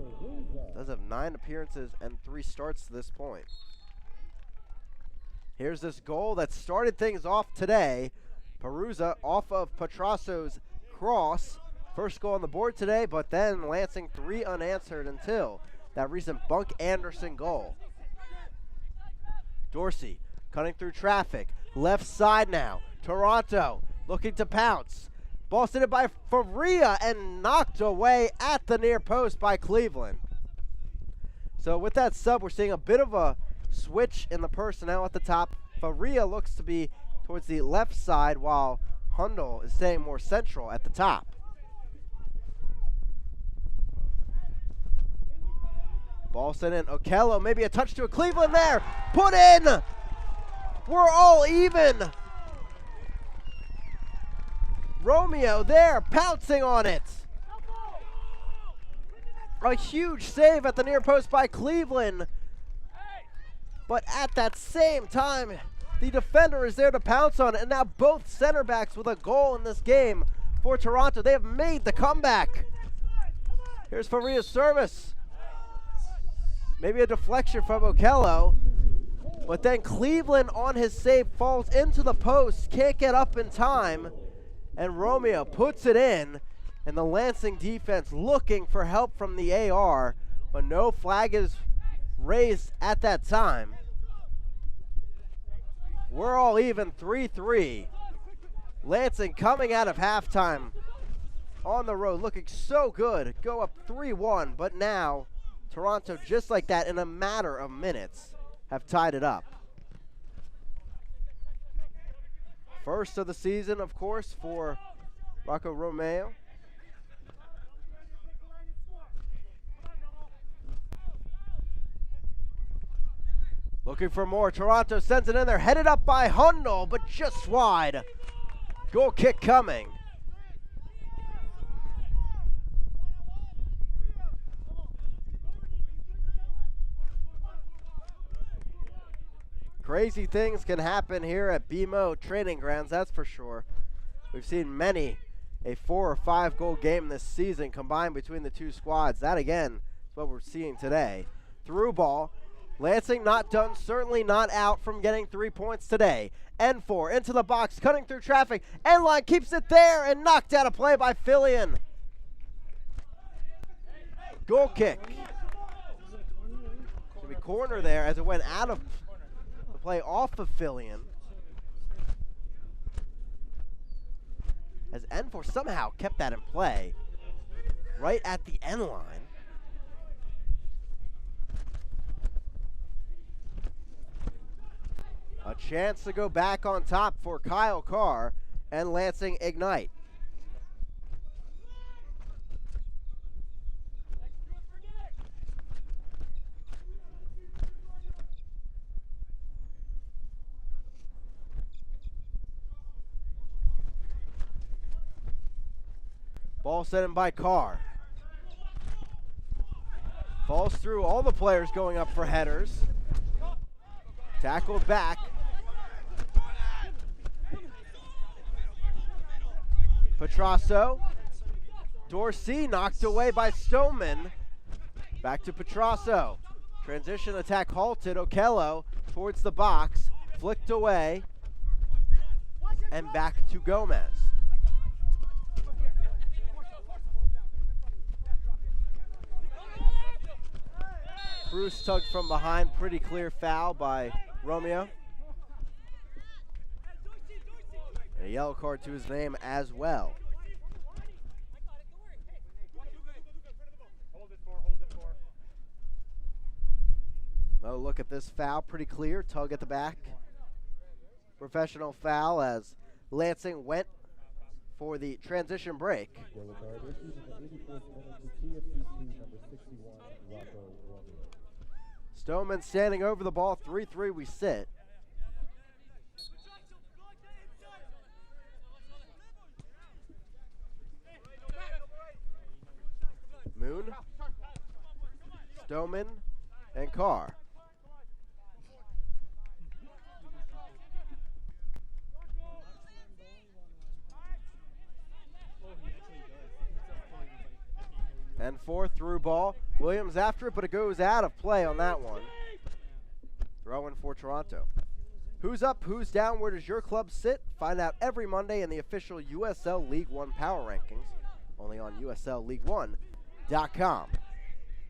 Does have 9 appearances and 3 starts to this point. Here's this goal that started things off today. Perusa off of Petrasso's cross. First goal on the board today, but then Lansing 3 unanswered until that recent Bunk Anderson goal. Dorsey cutting through traffic. Left side now. Toronto looking to pounce. Ball sent by Faria and knocked away at the near post by Cleveland. So with that sub, we're seeing a bit of a switch in the personnel at the top. Faria looks to be towards the left side, while Hundle is staying more central at the top. Ball sent in. Okello, maybe a touch to a Cleveland there. Put in! We're all even. Romeo there, pouncing on it. A huge save at the near post by Cleveland. But at that same time, the defender is there to pounce on it. And now both center backs with a goal in this game for Toronto. They have made the comeback. Here's Faria's service. Maybe a deflection from Okello. But then Cleveland on his save falls into the post, can't get up in time, and Romeo puts it in, and the Lansing defense looking for help from the AR, but no flag is raised at that time. We're all even 3-3. Lansing coming out of halftime on the road looking so good, go up 3-1, but now Toronto, just like that, in a matter of minutes, have tied it up. First of the season, of course, for Rocco Romeo. Looking for more. Toronto sends it in there, headed up by Hundle, but just wide. Goal kick coming. Crazy things can happen here at BMO Training Grounds, that's for sure. We've seen many a 4 or 5 goal game this season combined between the two squads. That again is what we're seeing today. Through ball. Lansing not done, certainly not out from getting 3 points today. N4 into the box, cutting through traffic. Endline keeps it there and knocked out of play by Fillion. Goal kick. Should be corner there as it went out of the play off of Fillion. As N4 somehow kept that in play right at the end line. A chance to go back on top for Kyle Carr and Lansing Ignite. Ball sent in by Carr. Falls through all the players going up for headers. Tackled back. Petrasso. Dorsey knocked away by Stoneman. Back to Petrasso. Transition attack halted. Okello towards the box. Flicked away. And back to Gomez. Bruce tugged from behind. Pretty clear foul by Romeo. And a yellow card to his name as well. Another look at this foul. Pretty clear. Tug at the back. Professional foul as Lansing went for the transition break. Yellow card issued in the 84th minute to TFC2 number 61, Rocco Romeo. Stoneman standing over the ball. 3-3 we sit. Moon, Stoneman, and Carr. And 4 through ball. Williams after it, but it goes out of play on that one. Throw in for Toronto. Who's up, who's down, where does your club sit? Find out every Monday in the official USL League One Power Rankings. Only on USLLeague1.com.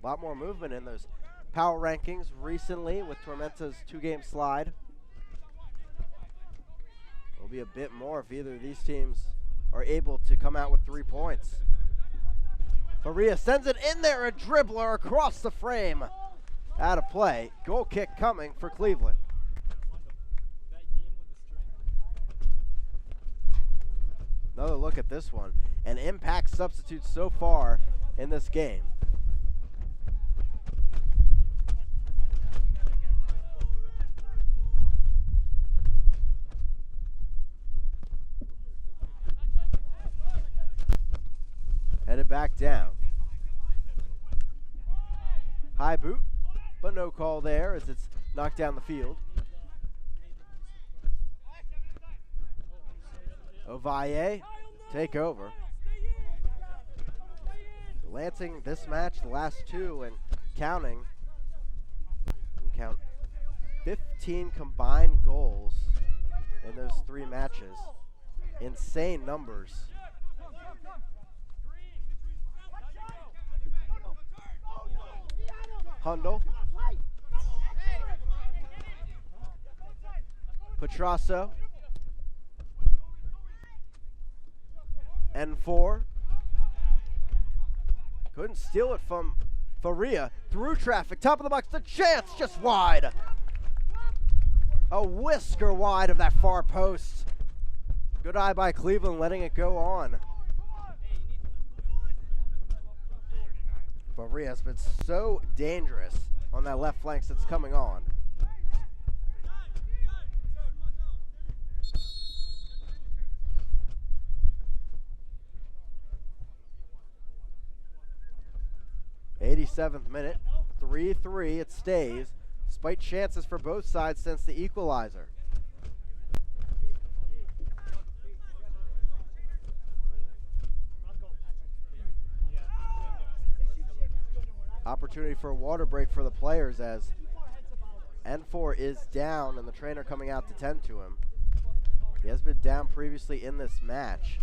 A lot more movement in those power rankings recently with Tormenta's 2-game slide. There'll be a bit more if either of these teams are able to come out with 3 points. Faria sends it in there, a dribbler across the frame. Out of play. Goal kick coming for Cleveland. Another look at this one. An impact substitute so far in this game. Headed back down. High boot, but no call there as it's knocked down the field. Ovalle, take over. Lansing this match, the last 2 and counting. And count 15 combined goals in those 3 matches. Insane numbers. Hundle. Petrasso. N4. Couldn't steal it from Faria. Through traffic. Top of the box. The chance just wide. A whisker wide of that far post. Good eye by Cleveland letting it go on. Faria has been so dangerous on that left flank since coming on. '87th minute, 3-3, it stays, despite chances for both sides since the equalizer. Opportunity for a water break for the players as N4 is down and the trainer coming out to tend to him. He has been down previously in this match.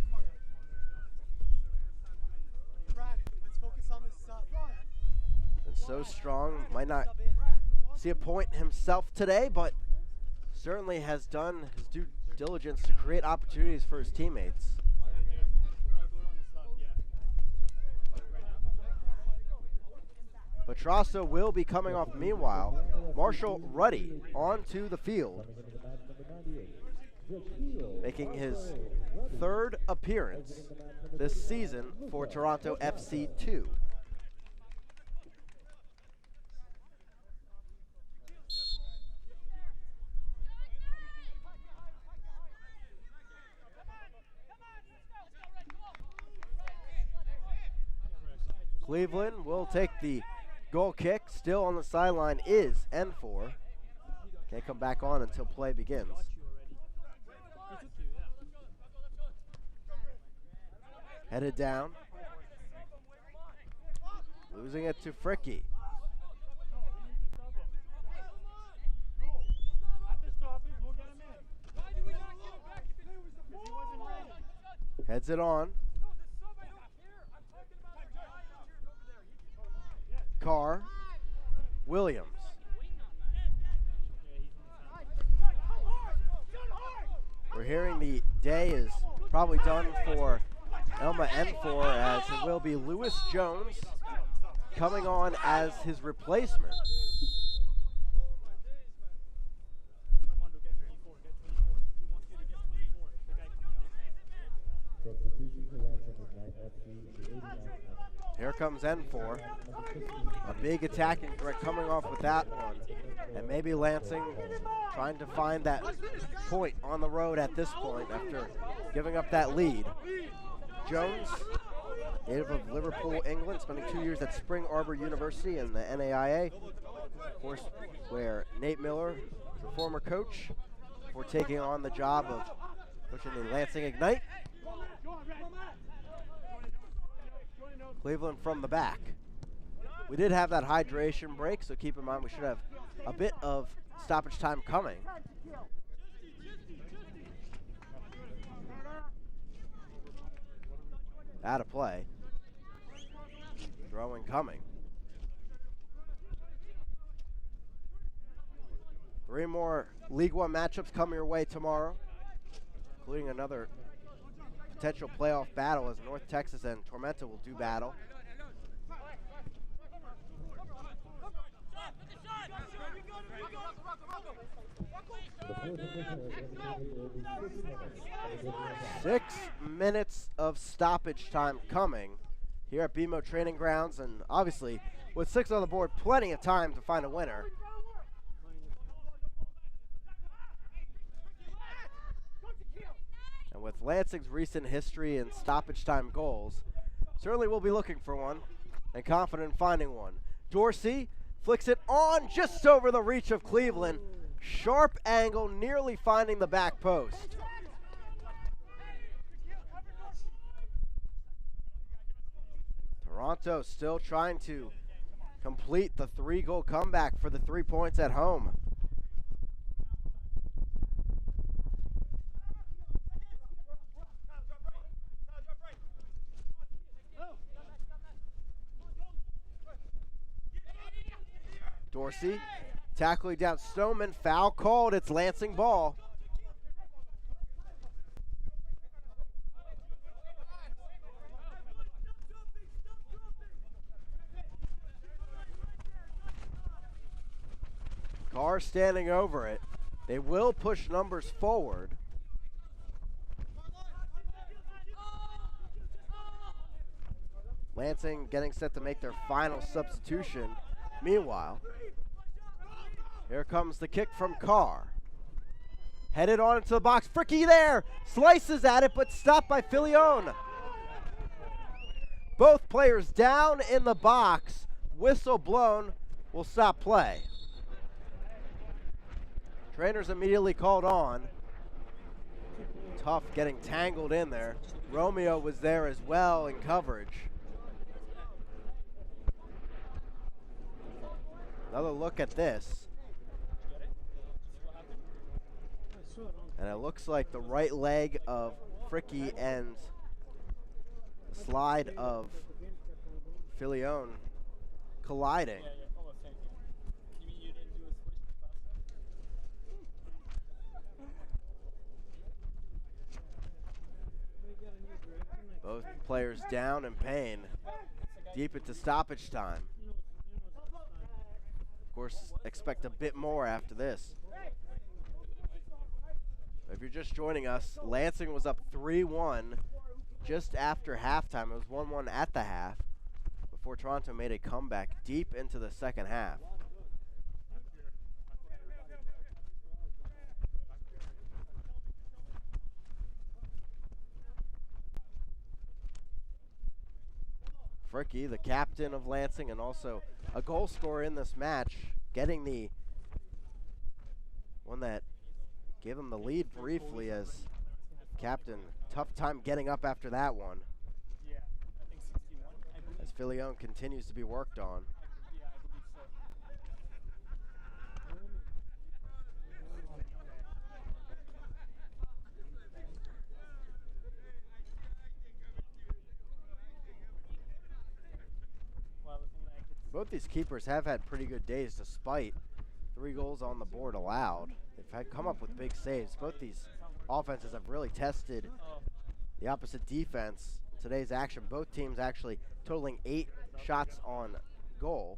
Been so strong, might not see a point himself today, but certainly has done his due diligence to create opportunities for his teammates. Petrasso will be coming off. Meanwhile, Marshall Ruddy onto the field, making his 3rd appearance this season for Toronto FC 2. Cleveland will take the goal kick. Still on the sideline is N4. Can't come back on until play begins. Headed down. Losing it to Fricky. Heads it on. Carr. Williams. We're hearing the day is probably done for Elma N4 as it will be Lewis Jones coming on as his replacement. Here comes N4. A big attacking threat coming off with that one. And maybe Lansing trying to find that point on the road at this point after giving up that lead. Jones, native of Liverpool, England, spending 2 years at Spring Arbor University in the NAIA. Of course, where Nate Miller is a former coach before taking on the job of coaching the Lansing Ignite. Cleveland from the back. We did have that hydration break, so keep in mind we should have a bit of stoppage time coming. Out of play. Throwing coming. 3 more League One matchups coming your way tomorrow, including another potential playoff battle as North Texas and Tormenta will do battle. Six minutes of stoppage time coming here at BMO Training Grounds, and obviously with 6 on the board, plenty of time to find a winner. And with Lansing's recent history in stoppage time goals, certainly we'll be looking for one and confident in finding one. Dorsey flicks it on just over the reach of Cleveland. Sharp angle, nearly finding the back post. Toronto still trying to complete the 3-goal comeback for the 3 points at home. Dorsey tackling down Stoneman. Foul called. It's Lansing ball. Carr standing over it. They will push numbers forward. Lansing getting set to make their final substitution. Meanwhile, here comes the kick from Carr. Headed on into the box. Fricky there. Slices at it, but stopped by Filione. Both players down in the box. Whistle blown will stop play. Trainers immediately called on. Tough getting tangled in there. Romeo was there as well in coverage. Another look at this. And it looks like the right leg of Fricky and the slide of Filione colliding. Both players down in pain, deep into stoppage time. Of course, expect a bit more after this. If you're just joining us, Lansing was up 3-1 just after halftime. It was 1-1 at the half before Toronto made a comeback deep into the second half. Fricky, the captain of Lansing and also a goal scorer in this match, getting the one that gave him the lead briefly as captain. Tough time getting up after that one. As Filione continues to be worked on. Both these keepers have had pretty good days despite 3 goals on the board allowed. They've had come up with big saves. Both these offenses have really tested the opposite defense in today's action. Both teams actually totaling 8 shots on goal.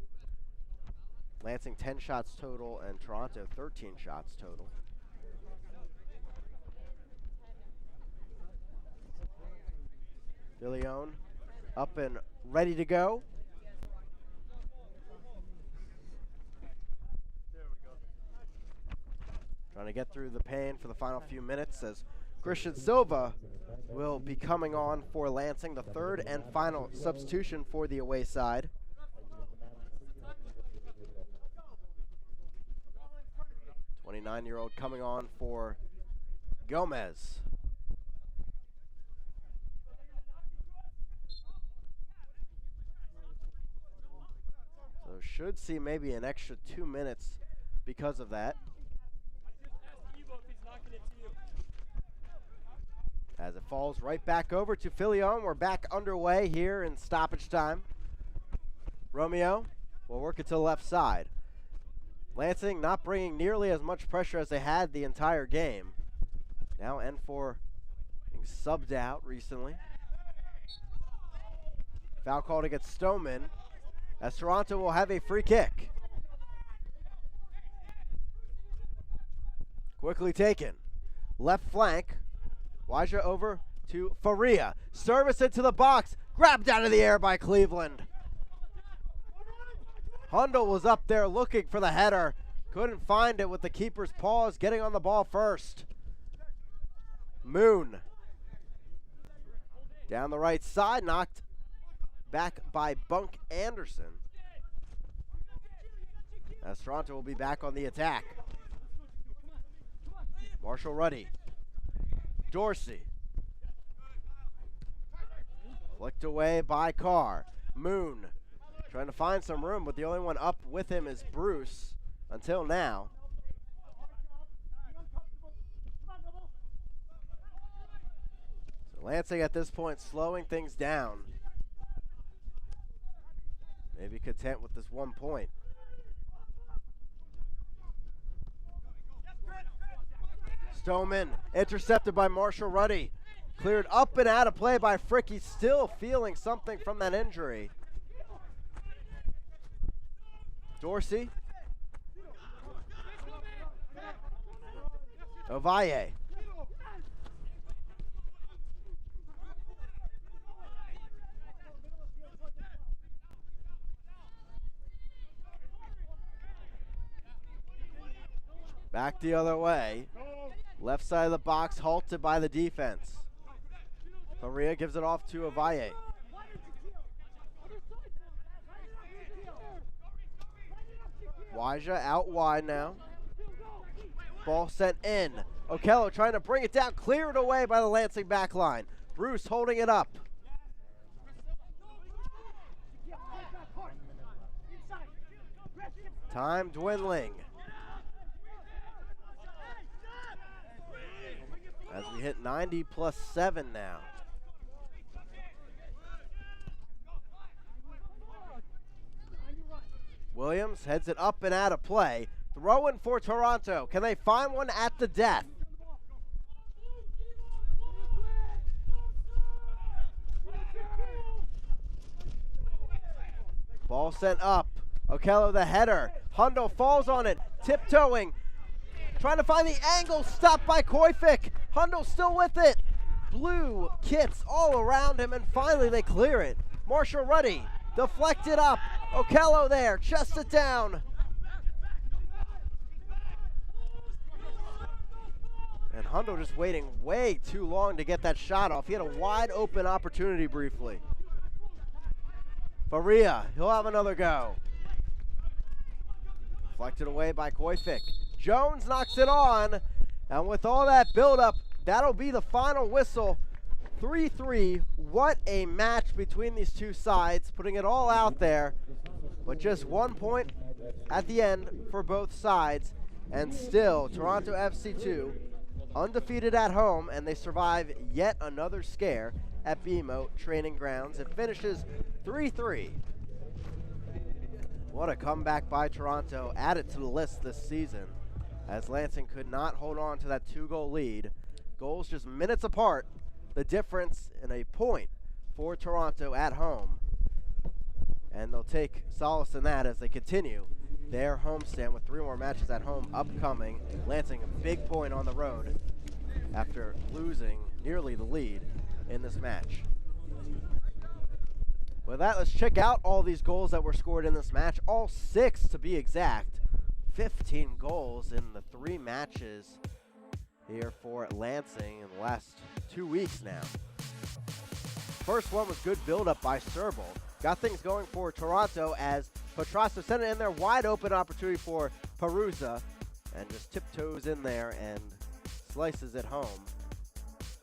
Lansing 10 shots total and Toronto 13 shots total. Filione up and ready to go. Trying to get through the pain for the final few minutes as Christian Silva will be coming on for Lansing, the third and final substitution for the away side. The 29-year-old coming on for Gomez. So should see maybe an extra 2 minutes because of that. As it falls right back over to Filione. We're back underway here in stoppage time. Romeo will work it to the left side. Lansing not bringing nearly as much pressure as they had the entire game. Now N4 being subbed out recently. Foul called against Stoneman as Toronto will have a free kick. Quickly taken. Left flank. Waja over to Faria. Service into the box. Grabbed out of the air by Cleveland. Hundle was up there looking for the header. Couldn't find it with the keeper's paws getting on the ball first. Moon. Down the right side. Knocked back by Bunk Anderson. As Toronto will be back on the attack. Marshall Ruddy. Dorsey. Flicked away by Carr. Moon trying to find some room, but the only one up with him is Bruce until now. So Lansing at this point slowing things down. Maybe content with this 1 point. Stoneman intercepted by Marshall Ruddy. Cleared up and out of play by Frick. He's still feeling something from that injury. Dorsey. Ovalle. Back the other way. Left side of the box halted by the defense. Faria gives it off to Ovalle. Waja out wide now. Ball sent in. Okello trying to bring it down, cleared away by the Lansing back line. Bruce holding it up. Time dwindling. As we hit 90 plus 7 now. Williams heads it up and out of play. Throwing for Toronto. Can they find one at the death? Ball sent up. Okello the header. Hundo falls on it. Tiptoeing. Trying to find the angle. Stopped by Koifik. Hundo still with it. Blue kits all around him, and finally they clear it. Marshall Ruddy deflected up. Okello there. Chests it down. And Hundo just waiting way too long to get that shot off. He had a wide open opportunity briefly. Faria, he'll have another go. Deflected away by Koifik. Jones knocks it on. And with all that buildup, that'll be the final whistle. 3-3. What a match between these two sides, putting it all out there. But just 1 point at the end for both sides. And still, Toronto FC2 undefeated at home, and they survive yet another scare at BMO Training Grounds. It finishes 3-3. What a comeback by Toronto, added to the list this season, as Lansing could not hold on to that 2-goal lead. Goals just minutes apart, the difference in a point for Toronto at home. And they'll take solace in that as they continue their homestand with 3 more matches at home upcoming. Lansing a big point on the road after losing nearly the lead in this match. With that, let's check out all these goals that were scored in this match. All 6 to be exact. 15 goals in the 3 matches here for Lansing in the last 2 weeks now. First one was good build-up by Serbal. Got things going for Toronto as Petrasso sent it in there. Wide open opportunity for Perusa. And just tiptoes in there and slices it home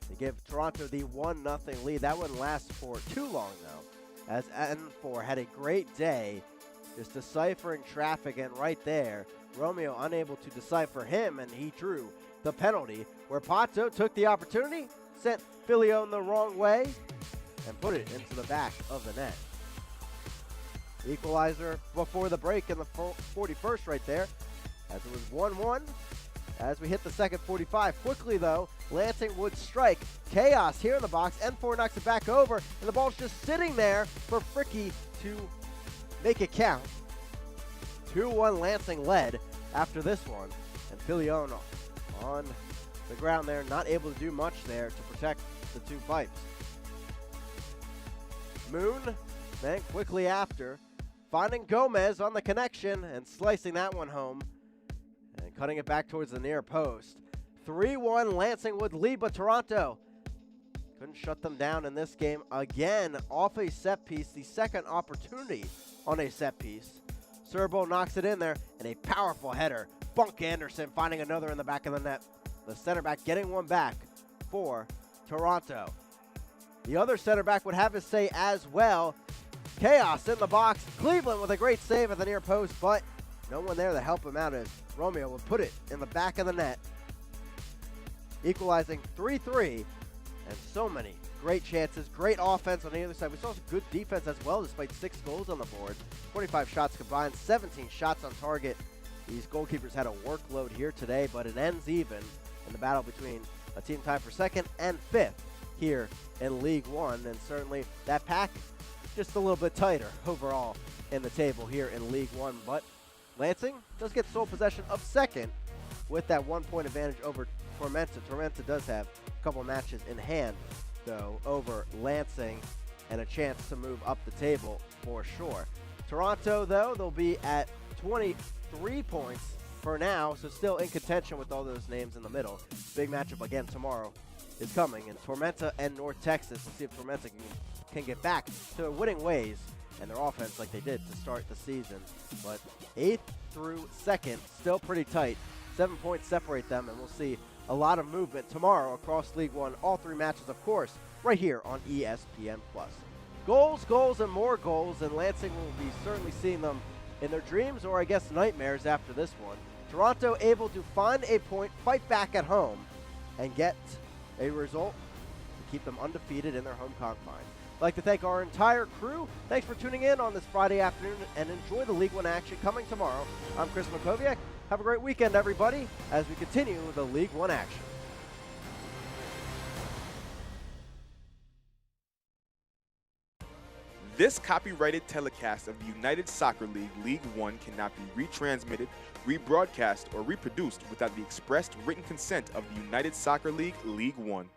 to give Toronto the 1-0 lead. That wouldn't last for too long, though, as N4 had a great day just deciphering traffic, and right there, Romeo unable to decipher him, and he drew the penalty, where Pato took the opportunity, sent Filion the wrong way, and put it into the back of the net. Equalizer before the break in the 41st right there, as it was 1-1. As we hit the second 45, quickly though, Lansing would strike. Chaos here in the box. N4 knocks it back over, and the ball's just sitting there for Fricky to make it count. 2-1 Lansing led after this one, and Filion on the ground there, not able to do much there to protect the 2 pipes. Moon then quickly after, finding Gomez on the connection and slicing that one home and cutting it back towards the near post. 3-1 Lansing would lead, but Toronto couldn't shut them down in this game. Again, off a set piece, the second opportunity on a set piece. Serbo knocks it in there, and a powerful header. Bunk Anderson finding another in the back of the net. The center back getting one back for Toronto. The other center back would have his say as well. Chaos in the box. Cleveland with a great save at the near post, but no one there to help him out as Romeo would put it in the back of the net. Equalizing 3-3, and so many great chances, great offense on the other side. We saw some good defense as well despite 6 goals on the board. 25 shots combined, 17 shots on target. These goalkeepers had a workload here today, but it ends even. in the battle between a team tied for 2nd and 5th here in League One. And certainly that pack just a little bit tighter overall in the table here in League One. But Lansing does get sole possession of 2nd with that 1-point advantage over Tormenta. Tormenta does have a couple matches in hand, though, over Lansing and a chance to move up the table for sure. Toronto, though, they'll be at 23 points for now, so still in contention with all those names in the middle. Big matchup again tomorrow is coming, and Tormenta and North Texas. We'll see if Tormenta can get back to their winning ways and their offense like they did to start the season. But 8th through 2nd, still pretty tight. 7 points separate them, and we'll see a lot of movement tomorrow across League One. All 3 matches, of course, right here on ESPN+. Goals, goals, and more goals, and Lansing will be certainly seeing them in their dreams, or I guess nightmares after this one. Toronto able to find a point, fight back at home, and get a result to keep them undefeated in their home confines. I'd like to thank our entire crew. Thanks for tuning in on this Friday afternoon, and enjoy the League One action coming tomorrow. I'm Chris Makoviak. Have a great weekend, everybody, as we continue the League One action. This copyrighted telecast of the United Soccer League League One cannot be retransmitted, rebroadcast, or reproduced without the expressed written consent of the United Soccer League League One.